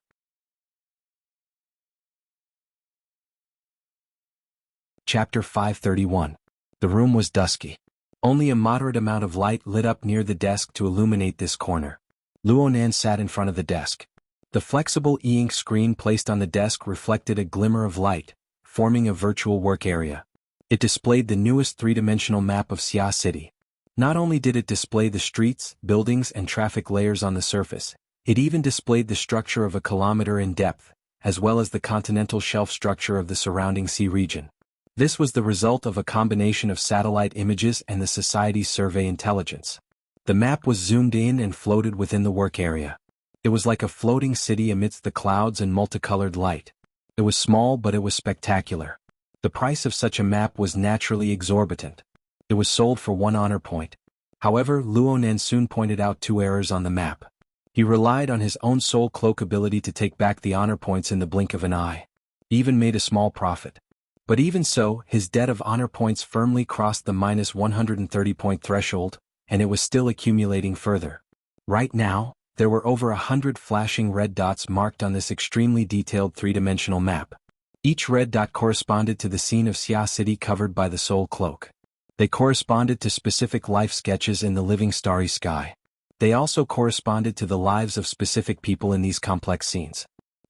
A: Chapter 531. The room was dusky. Only a moderate amount of light lit up near the desk to illuminate this corner. Luonan sat in front of the desk. The flexible e-ink screen placed on the desk reflected a glimmer of light, forming a virtual work area. It displayed the newest three-dimensional map of Xia City. Not only did it display the streets, buildings and traffic layers on the surface, it even displayed the structure of a kilometer in depth, as well as the continental shelf structure of the surrounding sea region. This was the result of a combination of satellite images and the Society's survey intelligence. The map was zoomed in and floated within the work area. It was like a floating city amidst the clouds and multicolored light. It was small, but it was spectacular. The price of such a map was naturally exorbitant. It was sold for 1 honor point. However, Luonan soon pointed out 2 errors on the map. He relied on his own soul cloak ability to take back the honor points in the blink of an eye. He even made a small profit. But even so, his debt of honor points firmly crossed the -130 point threshold, and it was still accumulating further. Right now, there were over 100 flashing red dots marked on this extremely detailed three-dimensional map. Each red dot corresponded to the scene of Xia City covered by the soul cloak. They corresponded to specific life sketches in the living starry sky. They also corresponded to the lives of specific people in these complex scenes.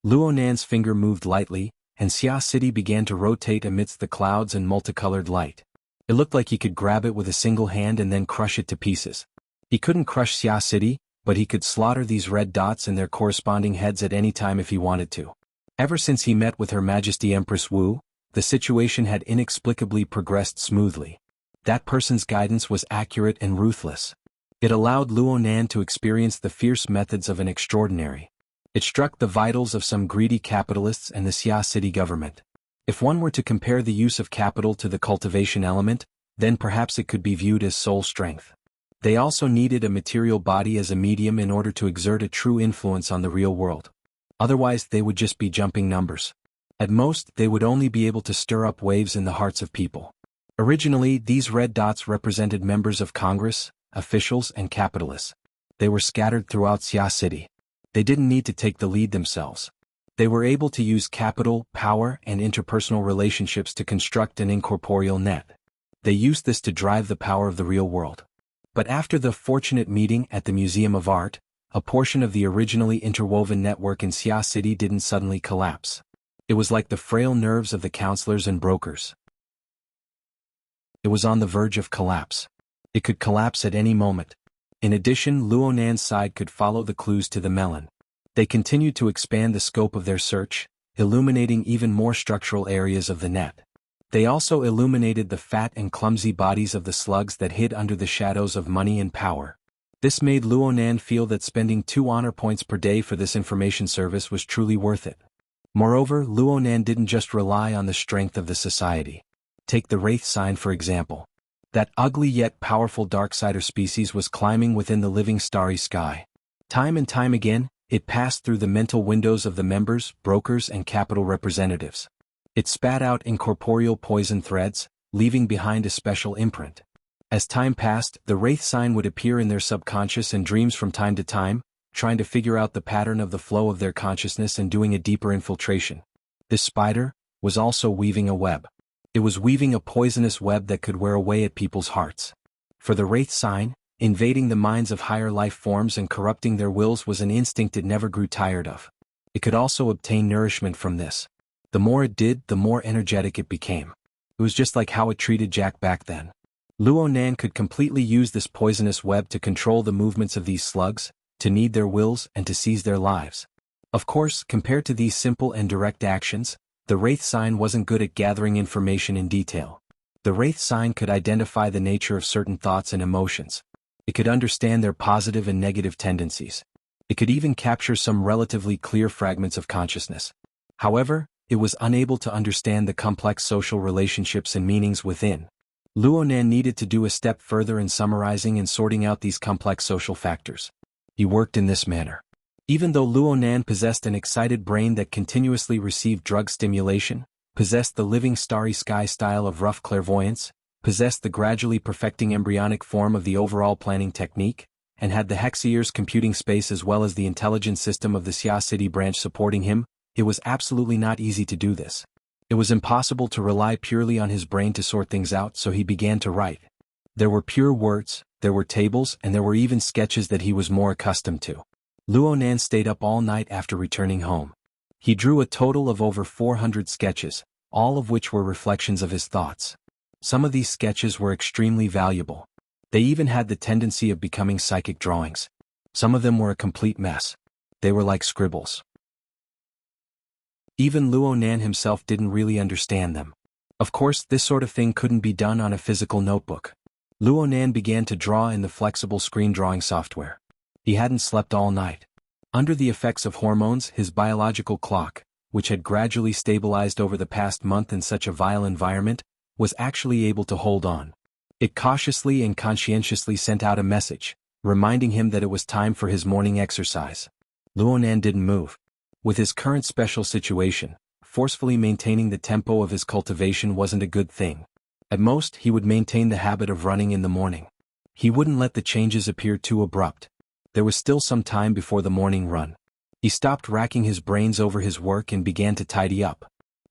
A: Luonan's finger moved lightly, and Xia City began to rotate amidst the clouds and multicolored light. It looked like he could grab it with a single hand and then crush it to pieces. He couldn't crush Xia City, but he could slaughter these red dots and their corresponding heads at any time if he wanted to. Ever since he met with Her Majesty Empress Wu, the situation had inexplicably progressed smoothly. That person's guidance was accurate and ruthless. It allowed Luonan to experience the fierce methods of an extraordinary. It struck the vitals of some greedy capitalists and the Xia City government. If one were to compare the use of capital to the cultivation element, then perhaps it could be viewed as soul strength. They also needed a material body as a medium in order to exert a true influence on the real world. Otherwise they would just be jumping numbers. At most, they would only be able to stir up waves in the hearts of people. Originally, these red dots represented members of Congress, officials and capitalists. They were scattered throughout Xia City. They didn't need to take the lead themselves. They were able to use capital, power and interpersonal relationships to construct an incorporeal net. They used this to drive the power of the real world. But after the fortunate meeting at the Museum of Art, a portion of the originally interwoven network in Xia City didn't suddenly collapse. It was like the frail nerves of the counselors and brokers. It was on the verge of collapse. It could collapse at any moment. In addition, Luonan's side could follow the clues to the melon. They continued to expand the scope of their search, illuminating even more structural areas of the net. They also illuminated the fat and clumsy bodies of the slugs that hid under the shadows of money and power. This made Luonan feel that spending 2 honor points per day for this information service was truly worth it. Moreover, Luonan didn't just rely on the strength of the society. Take the Wraith sign for example. That ugly yet powerful Darksider species was climbing within the living starry sky. Time and time again, it passed through the mental windows of the members, brokers and capital representatives. It spat out incorporeal poison threads, leaving behind a special imprint. As time passed, the Wraith sign would appear in their subconscious and dreams from time to time, trying to figure out the pattern of the flow of their consciousness and doing a deeper infiltration. This spider was also weaving a web. It was weaving a poisonous web that could wear away at people's hearts. For the Wraith sign, invading the minds of higher life forms and corrupting their wills was an instinct it never grew tired of. It could also obtain nourishment from this. The more it did, the more energetic it became. It was just like how it treated Jack back then. Luonan could completely use this poisonous web to control the movements of these slugs, to knead their wills and to seize their lives. Of course, compared to these simple and direct actions, the Wraith sign wasn't good at gathering information in detail. The Wraith sign could identify the nature of certain thoughts and emotions. It could understand their positive and negative tendencies. It could even capture some relatively clear fragments of consciousness. However, it was unable to understand the complex social relationships and meanings within. Luonan needed to do a step further in summarizing and sorting out these complex social factors. He worked in this manner. Even though Luonan possessed an excited brain that continuously received drug stimulation, possessed the living starry sky style of rough clairvoyance, possessed the gradually perfecting embryonic form of the overall planning technique, and had the hexayears computing space as well as the intelligence system of the Xia City branch supporting him. It was absolutely not easy to do this. It was impossible to rely purely on his brain to sort things out, so he began to write. There were pure words, there were tables, and there were even sketches that he was more accustomed to. Luonan stayed up all night after returning home. He drew a total of over 400 sketches, all of which were reflections of his thoughts. Some of these sketches were extremely valuable. They even had the tendency of becoming psychic drawings. Some of them were a complete mess. They were like scribbles. Even Luonan himself didn't really understand them. Of course, this sort of thing couldn't be done on a physical notebook. Luonan began to draw in the flexible screen drawing software. He hadn't slept all night. Under the effects of hormones, his biological clock, which had gradually stabilized over the past month in such a vile environment, was actually able to hold on. It cautiously and conscientiously sent out a message, reminding him that it was time for his morning exercise. Luonan didn't move. With his current special situation, forcefully maintaining the tempo of his cultivation wasn't a good thing. At most, he would maintain the habit of running in the morning. He wouldn't let the changes appear too abrupt. There was still some time before the morning run. He stopped racking his brains over his work and began to tidy up.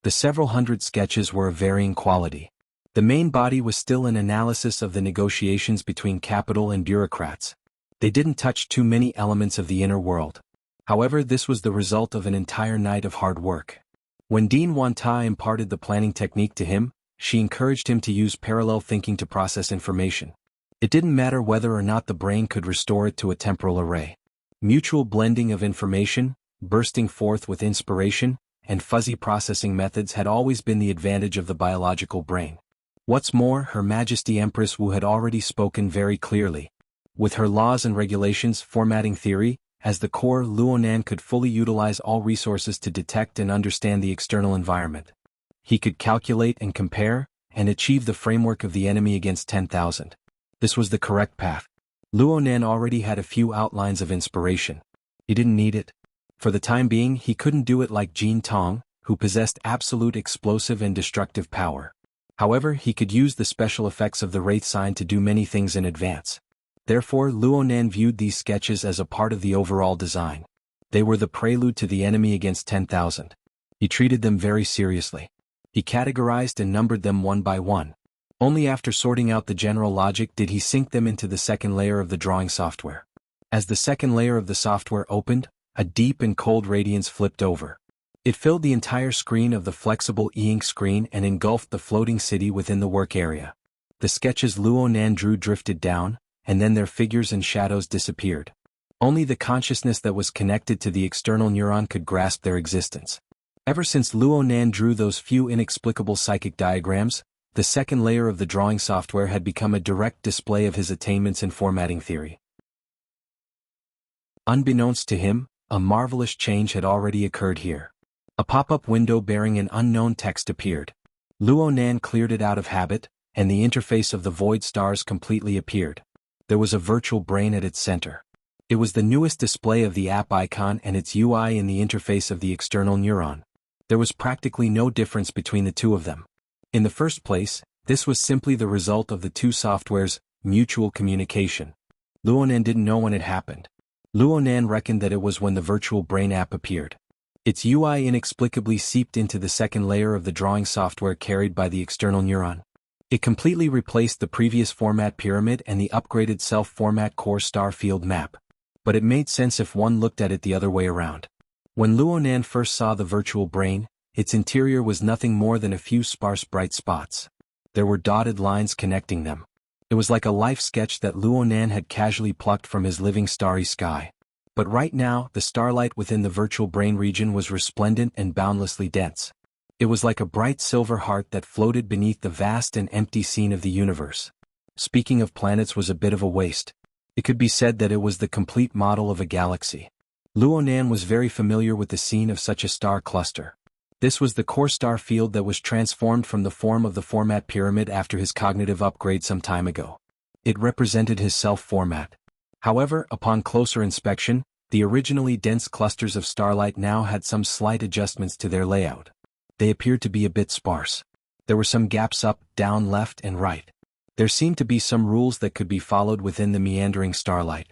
A: The several hundred sketches were of varying quality. The main body was still an analysis of the negotiations between capital and bureaucrats. They didn't touch too many elements of the inner world. However, this was the result of an entire night of hard work. When Dean Wanta imparted the planning technique to him, she encouraged him to use parallel thinking to process information. It didn't matter whether or not the brain could restore it to a temporal array. Mutual blending of information, bursting forth with inspiration, and fuzzy processing methods had always been the advantage of the biological brain. What's more, Her Majesty Empress Wu had already spoken very clearly. With her laws and regulations formatting theory, as the core, Luonan could fully utilize all resources to detect and understand the external environment. He could calculate and compare, and achieve the framework of the enemy against 10,000. This was the correct path. Luonan already had a few outlines of inspiration. He didn't need it. For the time being, he couldn't do it like Jin Tong, who possessed absolute explosive and destructive power. However, he could use the special effects of the Wraith sign to do many things in advance. Therefore, Luonan viewed these sketches as a part of the overall design. They were the prelude to the enemy against 10,000. He treated them very seriously. He categorized and numbered them one by one. Only after sorting out the general logic did he sync them into the second layer of the drawing software. As the second layer of the software opened, a deep and cold radiance flipped over. It filled the entire screen of the flexible e-ink screen and engulfed the floating city within the work area. The sketches Luonan drew drifted down, and then their figures and shadows disappeared. Only the consciousness that was connected to the external neuron could grasp their existence. Ever since Luonan drew those few inexplicable psychic diagrams, the second layer of the drawing software had become a direct display of his attainments in formatting theory. Unbeknownst to him, a marvelous change had already occurred here. A pop-up window bearing an unknown text appeared. Luonan cleared it out of habit, and the interface of the void stars completely appeared. There was a virtual brain at its center. It was the newest display of the app icon and its UI in the interface of the external neuron. There was practically no difference between the two of them. In the first place, this was simply the result of the two softwares' mutual communication. Luonan didn't know when it happened. Luonan reckoned that it was when the virtual brain app appeared. Its UI inexplicably seeped into the second layer of the drawing software carried by the external neuron. It completely replaced the previous format pyramid and the upgraded self-format core star field map. But it made sense if one looked at it the other way around. When Luonan first saw the virtual brain, its interior was nothing more than a few sparse bright spots. There were dotted lines connecting them. It was like a life sketch that Luonan had casually plucked from his living starry sky. But right now, the starlight within the virtual brain region was resplendent and boundlessly dense. It was like a bright silver heart that floated beneath the vast and empty scene of the universe. Speaking of planets was a bit of a waste. It could be said that it was the complete model of a galaxy. Luonan was very familiar with the scene of such a star cluster. This was the core star field that was transformed from the form of the format pyramid after his cognitive upgrade some time ago. It represented his self-format. However, upon closer inspection, the originally dense clusters of starlight now had some slight adjustments to their layout. they appeared to be a bit sparse. There were some gaps up, down, left, and right. There seemed to be some rules that could be followed within the meandering starlight.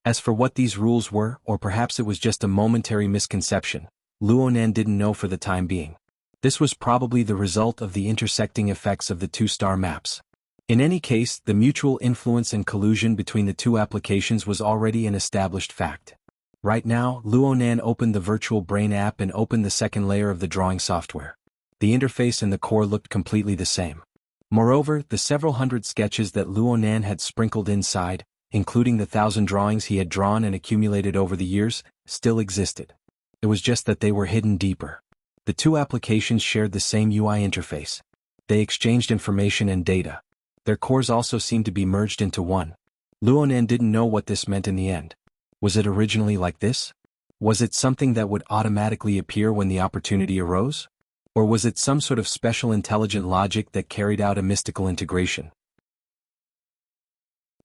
A: As for what these rules were, or perhaps it was just a momentary misconception, Luonan didn't know for the time being. This was probably the result of the intersecting effects of the two star maps. In any case, the mutual influence and collusion between the two applications was already an established fact. Right now, Luonan opened the Virtual Brain app and opened the second layer of the drawing software. The interface and the core looked completely the same. Moreover, the several hundred sketches that Luonan had sprinkled inside, including the 1,000 drawings he had drawn and accumulated over the years, still existed. It was just that they were hidden deeper. The two applications shared the same UI interface. They exchanged information and data. Their cores also seemed to be merged into one. Luonan didn't know what this meant in the end. Was it originally like this? Was it something that would automatically appear when the opportunity arose? Or was it some sort of special intelligent logic that carried out a mystical integration?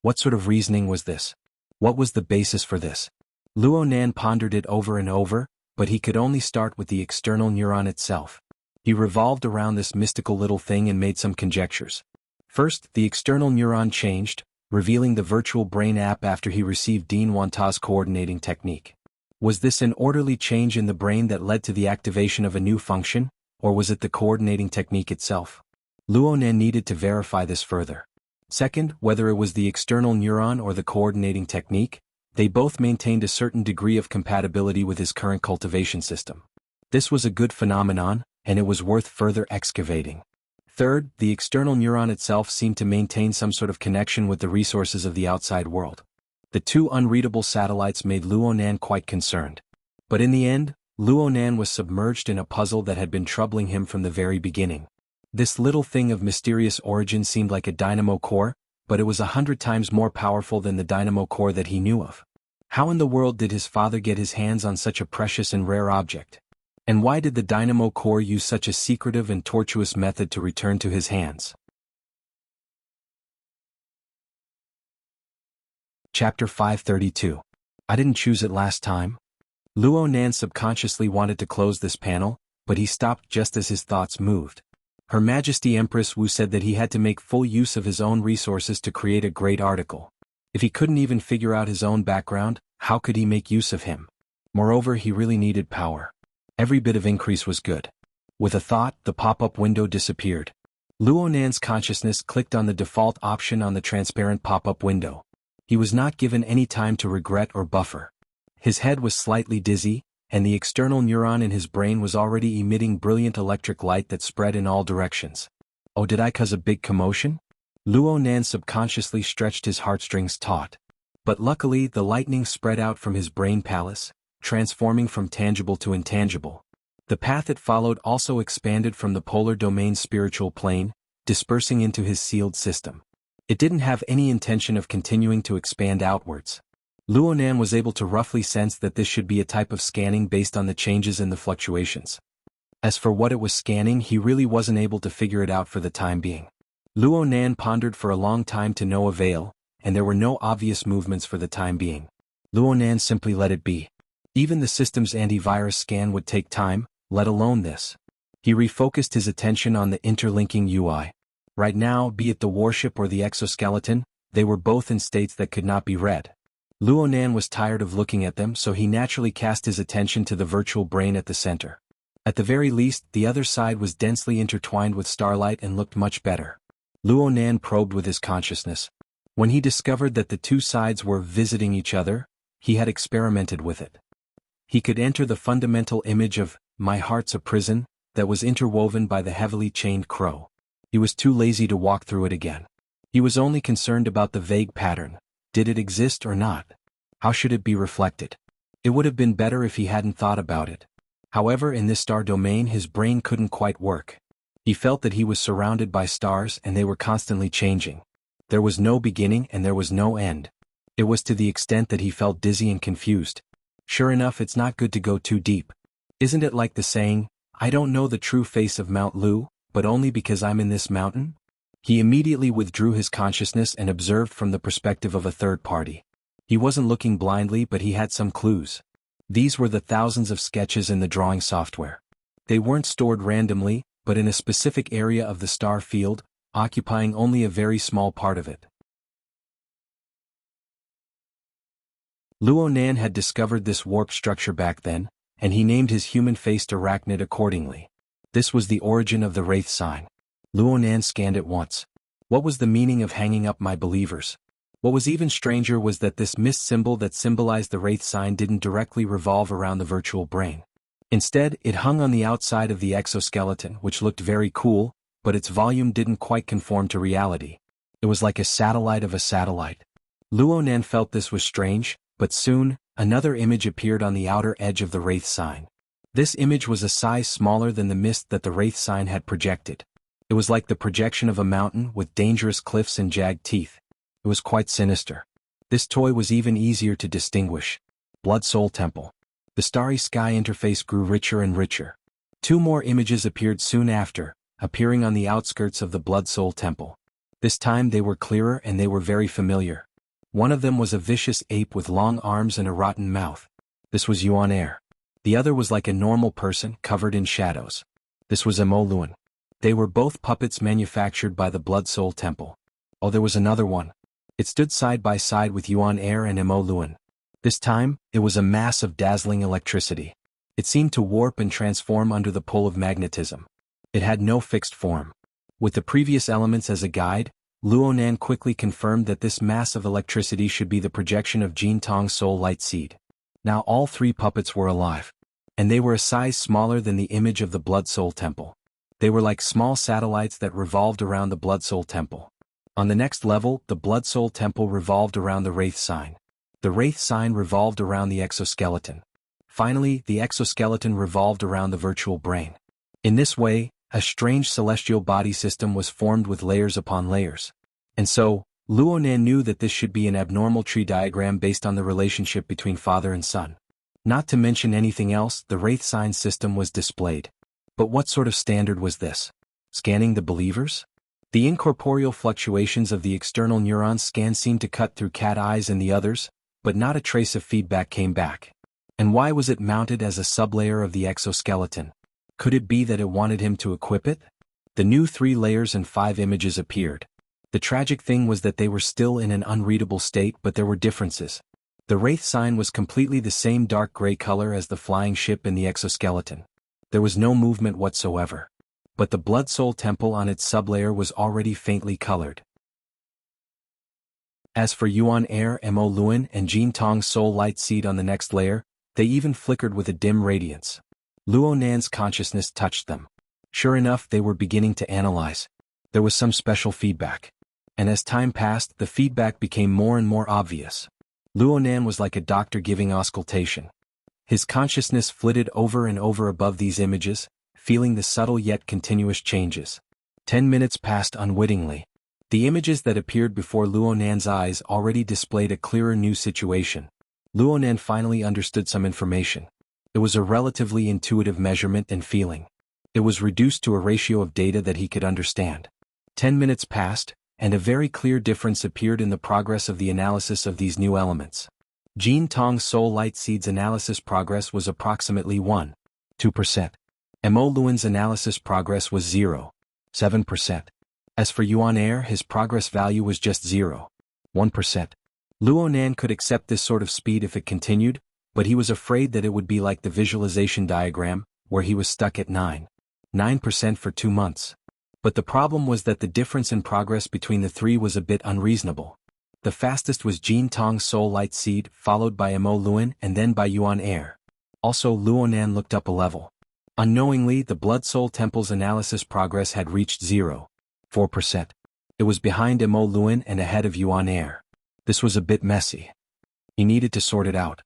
A: What sort of reasoning was this? What was the basis for this? Luonan pondered it over and over, but he could only start with the external neuron itself. He revolved around this mystical little thing and made some conjectures. First, the external neuron changed, revealing the Virtual Brain app after he received Dean Wanta's coordinating technique. Was this an orderly change in the brain that led to the activation of a new function, or was it the coordinating technique itself? Luonan needed to verify this further. Second, whether it was the external neuron or the coordinating technique, they both maintained a certain degree of compatibility with his current cultivation system. This was a good phenomenon, and it was worth further excavating. Third, the external neuron itself seemed to maintain some sort of connection with the resources of the outside world. The two unreadable satellites made Luonan quite concerned. But in the end, Luonan was submerged in a puzzle that had been troubling him from the very beginning. This little thing of mysterious origin seemed like a dynamo core, but it was 100 times more powerful than the dynamo core that he knew of. How in the world did his father get his hands on such a precious and rare object? And why did the dynamo core use such a secretive and tortuous method to return to his hands? Chapter 532. I didn't choose it last time. Luonan subconsciously wanted to close this panel, but he stopped just as his thoughts moved. Her Majesty Empress Wu said that he had to make full use of his own resources to create a great article. If he couldn't even figure out his own background, how could he make use of him? Moreover, he really needed power. Every bit of increase was good. With a thought, the pop-up window disappeared. Luonan's consciousness clicked on the default option on the transparent pop-up window. He was not given any time to regret or buffer. His head was slightly dizzy, and the external neuron in his brain was already emitting brilliant electric light that spread in all directions. Oh, did I cause a big commotion? Luonan subconsciously stretched his heartstrings taut. But luckily the lightning spread out from his brain palace, transforming from tangible to intangible. The path it followed also expanded from the polar domain's spiritual plane, dispersing into his sealed system. It didn't have any intention of continuing to expand outwards. Luonan was able to roughly sense that this should be a type of scanning based on the changes in the fluctuations. As for what it was scanning, he really wasn't able to figure it out for the time being. Luonan pondered for a long time to no avail, and there were no obvious movements for the time being. Luonan simply let it be. Even the system's antivirus scan would take time, let alone this. He refocused his attention on the interlinking UI. Right now, be it the warship or the exoskeleton, they were both in states that could not be read. Luonan was tired of looking at them, so he naturally cast his attention to the virtual brain at the center. At the very least, the other side was densely intertwined with starlight and looked much better. Luonan probed with his consciousness. When he discovered that the two sides were visiting each other, he had experimented with it. He could enter the fundamental image of, "My heart's a prison," that was interwoven by the heavily chained crow. He was too lazy to walk through it again. He was only concerned about the vague pattern. Did it exist or not? How should it be reflected? It would have been better if he hadn't thought about it. However, in this star domain his brain couldn't quite work. He felt that he was surrounded by stars and they were constantly changing. There was no beginning and there was no end. It was to the extent that he felt dizzy and confused. Sure enough, it's not good to go too deep. Isn't it like the saying, "I don't know the true face of Mount Lu, but only because I'm in this mountain"? He immediately withdrew his consciousness and observed from the perspective of a third party. He wasn't looking blindly, but he had some clues. These were the thousands of sketches in the drawing software. They weren't stored randomly, but in a specific area of the star field, occupying only a very small part of it. Luonan had discovered this warp structure back then, and he named his human-faced arachnid accordingly. This was the origin of the Wraith sign. Luonan scanned it once. What was the meaning of hanging up my believers? What was even stranger was that this mist symbol that symbolized the Wraith sign didn't directly revolve around the virtual brain. Instead, it hung on the outside of the exoskeleton, which looked very cool, but its volume didn't quite conform to reality. It was like a satellite of a satellite. Luonan felt this was strange, but soon, another image appeared on the outer edge of the Wraith sign. This image was a size smaller than the mist that the Wraith sign had projected. It was like the projection of a mountain with dangerous cliffs and jagged teeth. It was quite sinister. This toy was even easier to distinguish. Blood Soul Temple. The starry sky interface grew richer and richer. Two more images appeared soon after, appearing on the outskirts of the Blood Soul Temple. This time they were clearer and they were very familiar. One of them was a vicious ape with long arms and a rotten mouth. This was Xuanhuan. The other was like a normal person covered in shadows. This was Luonan. They were both puppets manufactured by the Blood Soul Temple. Oh, there was another one. It stood side by side with Xuanhuan and Luonan. This time, it was a mass of dazzling electricity. It seemed to warp and transform under the pull of magnetism. It had no fixed form. With the previous elements as a guide, Luonan quickly confirmed that this mass of electricity should be the projection of Jintong's soul light seed. Now all three puppets were alive. And they were a size smaller than the image of the Blood Soul Temple. They were like small satellites that revolved around the Blood Soul Temple. On the next level, the Blood Soul Temple revolved around the Wraith sign. The Wraith sign revolved around the exoskeleton. Finally, the exoskeleton revolved around the virtual brain. In this way, a strange celestial body system was formed with layers upon layers. And so, Luonan knew that this should be an abnormal tree diagram based on the relationship between father and son. Not to mention anything else, the Wraith sign system was displayed. But what sort of standard was this? Scanning the believers? The incorporeal fluctuations of the external neurons scan seemed to cut through cat eyes and the others, but not a trace of feedback came back. And why was it mounted as a sublayer of the exoskeleton? Could it be that it wanted him to equip it? The new 3 layers and 5 images appeared. The tragic thing was that they were still in an unreadable state, but there were differences. The Wraith sign was completely the same dark gray color as the flying ship in the exoskeleton. There was no movement whatsoever. But the Blood Soul Temple on its sublayer was already faintly colored. As for Xuanhuan, Luonan, and Jintong's soul light seed on the next layer, they even flickered with a dim radiance. Luonan's consciousness touched them. Sure enough, they were beginning to analyze. There was some special feedback. And as time passed, the feedback became more and more obvious. Luonan was like a doctor giving auscultation. His consciousness flitted over and over above these images, feeling the subtle yet continuous changes. 10 minutes passed unwittingly. The images that appeared before Luonan's eyes already displayed a clearer new situation. Luonan finally understood some information. It was a relatively intuitive measurement and feeling. It was reduced to a ratio of data that he could understand. 10 minutes passed, and a very clear difference appeared in the progress of the analysis of these new elements. Jintong's soul light seed's analysis progress was approximately 1.2%. Luolan's analysis progress was 0.7%. As for Xuanhuan, his progress value was just 0.1%. Luonan could accept this sort of speed if it continued, but he was afraid that it would be like the visualization diagram, where he was stuck at 9% for 2 months. But the problem was that the difference in progress between the 3 was a bit unreasonable. The fastest was Jintong's soul light seed, followed by Luonan and then by Xuanhuan. Also, Luonan looked up a level. Unknowingly, the Blood Soul Temple's analysis progress had reached 0.4%. It was behind Luonan and ahead of Xuanhuan. This was a bit messy. He needed to sort it out.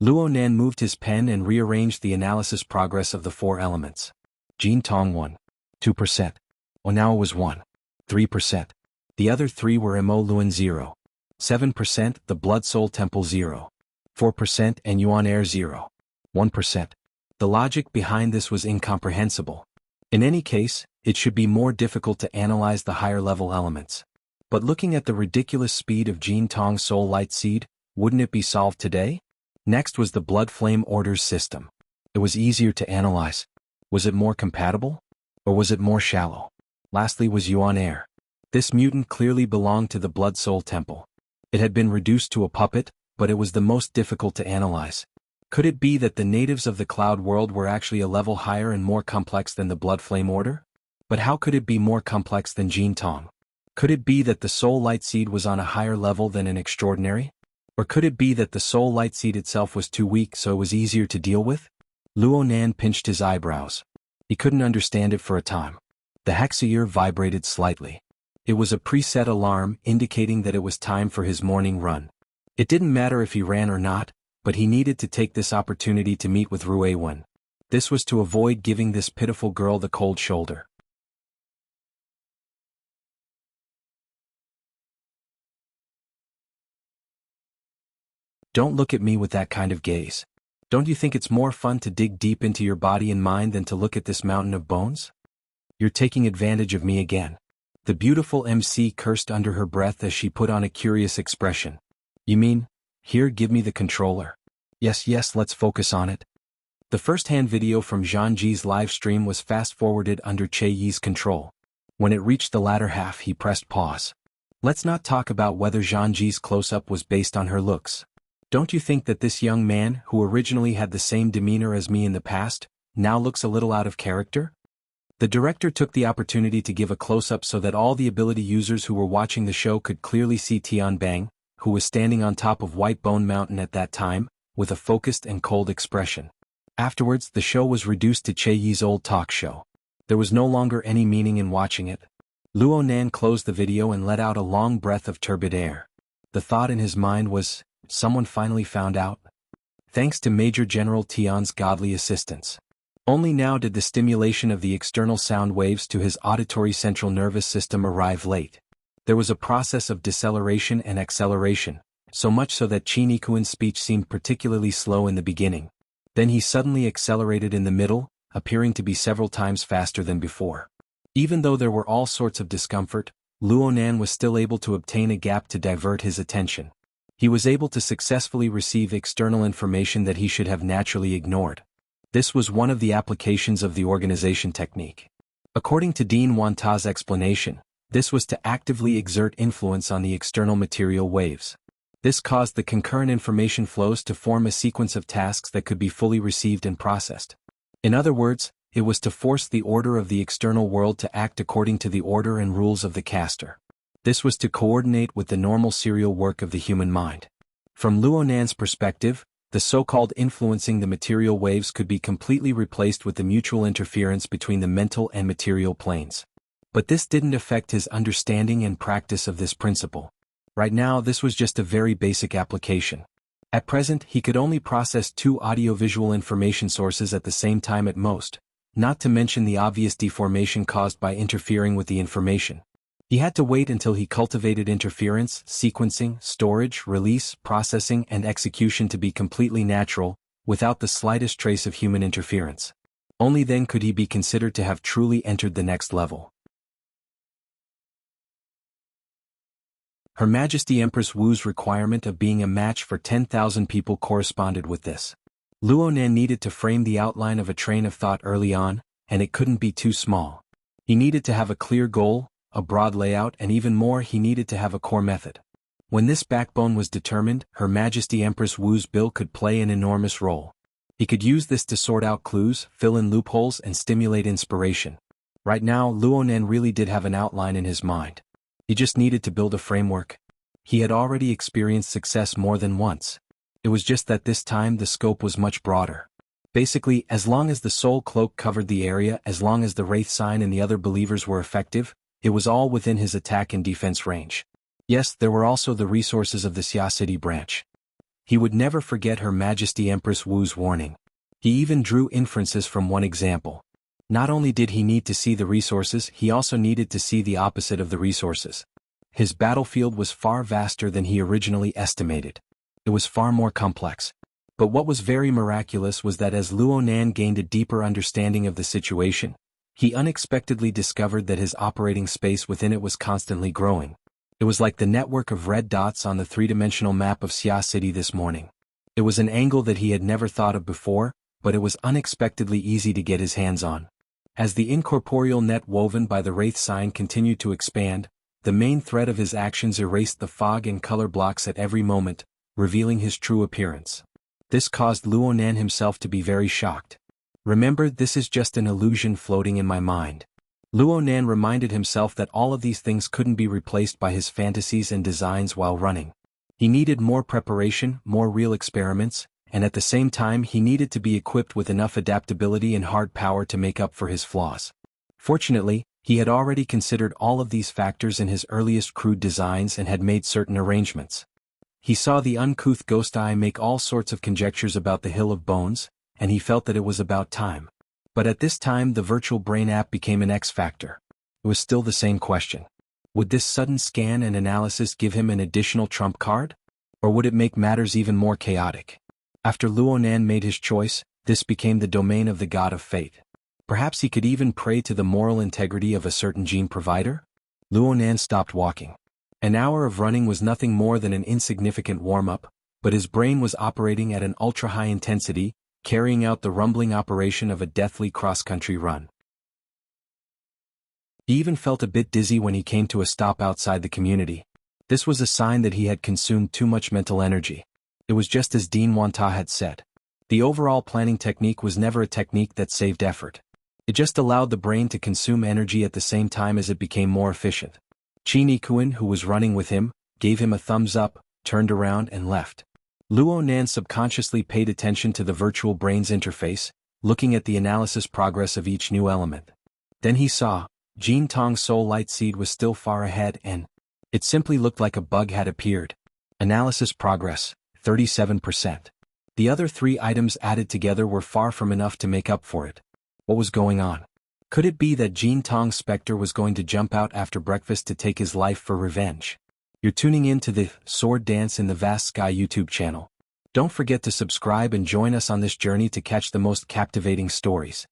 A: Luonan moved his pen and rearranged the analysis progress of the 4 elements. Jintong 1.2%. Now it was 1.3%. The other 3 were Luonan 0.7%, the Blood Soul Temple 0.4%, and Xuanhuan 0.1%. The logic behind this was incomprehensible. In any case, it should be more difficult to analyze the higher-level elements. But looking at the ridiculous speed of Jintong's soul light seed, wouldn't it be solved today? Next was the Blood Flame Orders system. It was easier to analyze. Was it more compatible? Or was it more shallow? Lastly was Yuan Air. This mutant clearly belonged to the Blood Soul Temple. It had been reduced to a puppet, but it was the most difficult to analyze. Could it be that the natives of the Cloud World were actually a level higher and more complex than the Blood Flame Order? But how could it be more complex than Jin Tong? Could it be that the Soul Light Seed was on a higher level than an extraordinary? Or could it be that the Soul Light Seed itself was too weak so it was easier to deal with? Luo Nan pinched his eyebrows. He couldn't understand it for a time. The hexa vibrated slightly. It was a preset alarm indicating that it was time for his morning run. It didn't matter if he ran or not, but he needed to take this opportunity to meet with Ruiwen. This was to avoid giving this pitiful girl the cold shoulder. Don't look at me with that kind of gaze. Don't you think it's more fun to dig deep into your body and mind than to look at this mountain of bones? You're taking advantage of me again. The beautiful MC cursed under her breath as she put on a curious expression. You mean, here, give me the controller. Yes, let's focus on it. The first-hand video from Zhang Ji's live stream was fast-forwarded under Che Yi's control. When it reached the latter half he pressed pause. Let's not talk about whether Zhang Ji's close-up was based on her looks. Don't you think that this young man, who originally had the same demeanor as me in the past, now looks a little out of character? The director took the opportunity to give a close-up so that all the ability users who were watching the show could clearly see Tian Bang, who was standing on top of White Bone Mountain at that time, with a focused and cold expression. Afterwards, the show was reduced to Che Yi's old talk show. There was no longer any meaning in watching it. Luo Nan closed the video and let out a long breath of turbid air. The thought in his mind was, someone finally found out? Thanks to Major General Tian's godly assistance. Only now did the stimulation of the external sound waves to his auditory central nervous system arrive late. There was a process of deceleration and acceleration, so much so that Qin Ikuan's speech seemed particularly slow in the beginning. Then he suddenly accelerated in the middle, appearing to be several times faster than before. Even though there were all sorts of discomfort, Luo Nan was still able to obtain a gap to divert his attention. He was able to successfully receive external information that he should have naturally ignored. This was one of the applications of the organization technique. According to Dean Wanta's explanation, this was to actively exert influence on the external material waves. This caused the concurrent information flows to form a sequence of tasks that could be fully received and processed. In other words, it was to force the order of the external world to act according to the order and rules of the caster. This was to coordinate with the normal serial work of the human mind. From Luo Nan's perspective, the so-called influencing the material waves could be completely replaced with the mutual interference between the mental and material planes. But this didn't affect his understanding and practice of this principle. Right now this was just a very basic application. At present he could only process 2 audiovisual information sources at the same time at most, not to mention the obvious deformation caused by interfering with the information. He had to wait until he cultivated interference, sequencing, storage, release, processing and execution to be completely natural, without the slightest trace of human interference. Only then could he be considered to have truly entered the next level. Her Majesty Empress Wu's requirement of being a match for 10,000 people corresponded with this. Luo Nan needed to frame the outline of a train of thought early on, and it couldn't be too small. He needed to have a clear goal, a broad layout, and even more, he needed to have a core method. When this backbone was determined, Her Majesty Empress Wu's bill could play an enormous role. He could use this to sort out clues, fill in loopholes, and stimulate inspiration. Right now, Luo Nan really did have an outline in his mind. He just needed to build a framework. He had already experienced success more than once. It was just that this time the scope was much broader. Basically, as long as the soul cloak covered the area, as long as the wraith sign and the other believers were effective, it was all within his attack and defense range. Yes, there were also the resources of the Xia City branch. He would never forget Her Majesty Empress Wu's warning. He even drew inferences from one example. Not only did he need to see the resources, he also needed to see the opposite of the resources. His battlefield was far vaster than he originally estimated. It was far more complex. But what was very miraculous was that as Luo Nan gained a deeper understanding of the situation, he unexpectedly discovered that his operating space within it was constantly growing. It was like the network of red dots on the three-dimensional map of Xia City this morning. It was an angle that he had never thought of before, but it was unexpectedly easy to get his hands on. As the incorporeal net woven by the wraith sign continued to expand, the main thread of his actions erased the fog and color blocks at every moment, revealing his true appearance. This caused Luonan himself to be very shocked. Remember, this is just an illusion floating in my mind. Luonan reminded himself that all of these things couldn't be replaced by his fantasies and designs while running. He needed more preparation, more real experiments, and at the same time he needed to be equipped with enough adaptability and hard power to make up for his flaws. Fortunately, he had already considered all of these factors in his earliest crude designs and had made certain arrangements. He saw the uncouth ghost eye make all sorts of conjectures about the Hill of Bones, and he felt that it was about time. But at this time the virtual brain app became an X factor. It was still the same question. Would this sudden scan and analysis give him an additional trump card? Or would it make matters even more chaotic? After Luonan made his choice, this became the domain of the god of fate. Perhaps he could even pray to the moral integrity of a certain gene provider? Luonan stopped walking. An hour of running was nothing more than an insignificant warm-up, but his brain was operating at an ultra-high intensity, carrying out the rumbling operation of a deathly cross-country run. He even felt a bit dizzy when he came to a stop outside the community. This was a sign that he had consumed too much mental energy. It was just as Dean Wanta had said. The overall planning technique was never a technique that saved effort. It just allowed the brain to consume energy at the same time as it became more efficient. Qin Ikuin, who was running with him, gave him a thumbs up, turned around and left. Luonan subconsciously paid attention to the virtual brain's interface, looking at the analysis progress of each new element. Then he saw, Jin Tong's soul light seed was still far ahead and it simply looked like a bug had appeared. Analysis progress, 37%. The other 3 items added together were far from enough to make up for it. What was going on? Could it be that Jin Tong's specter was going to jump out after breakfast to take his life for revenge? You're tuning in to the Sword Dance in the Vast Sky YouTube channel. Don't forget to subscribe and join us on this journey to catch the most captivating stories.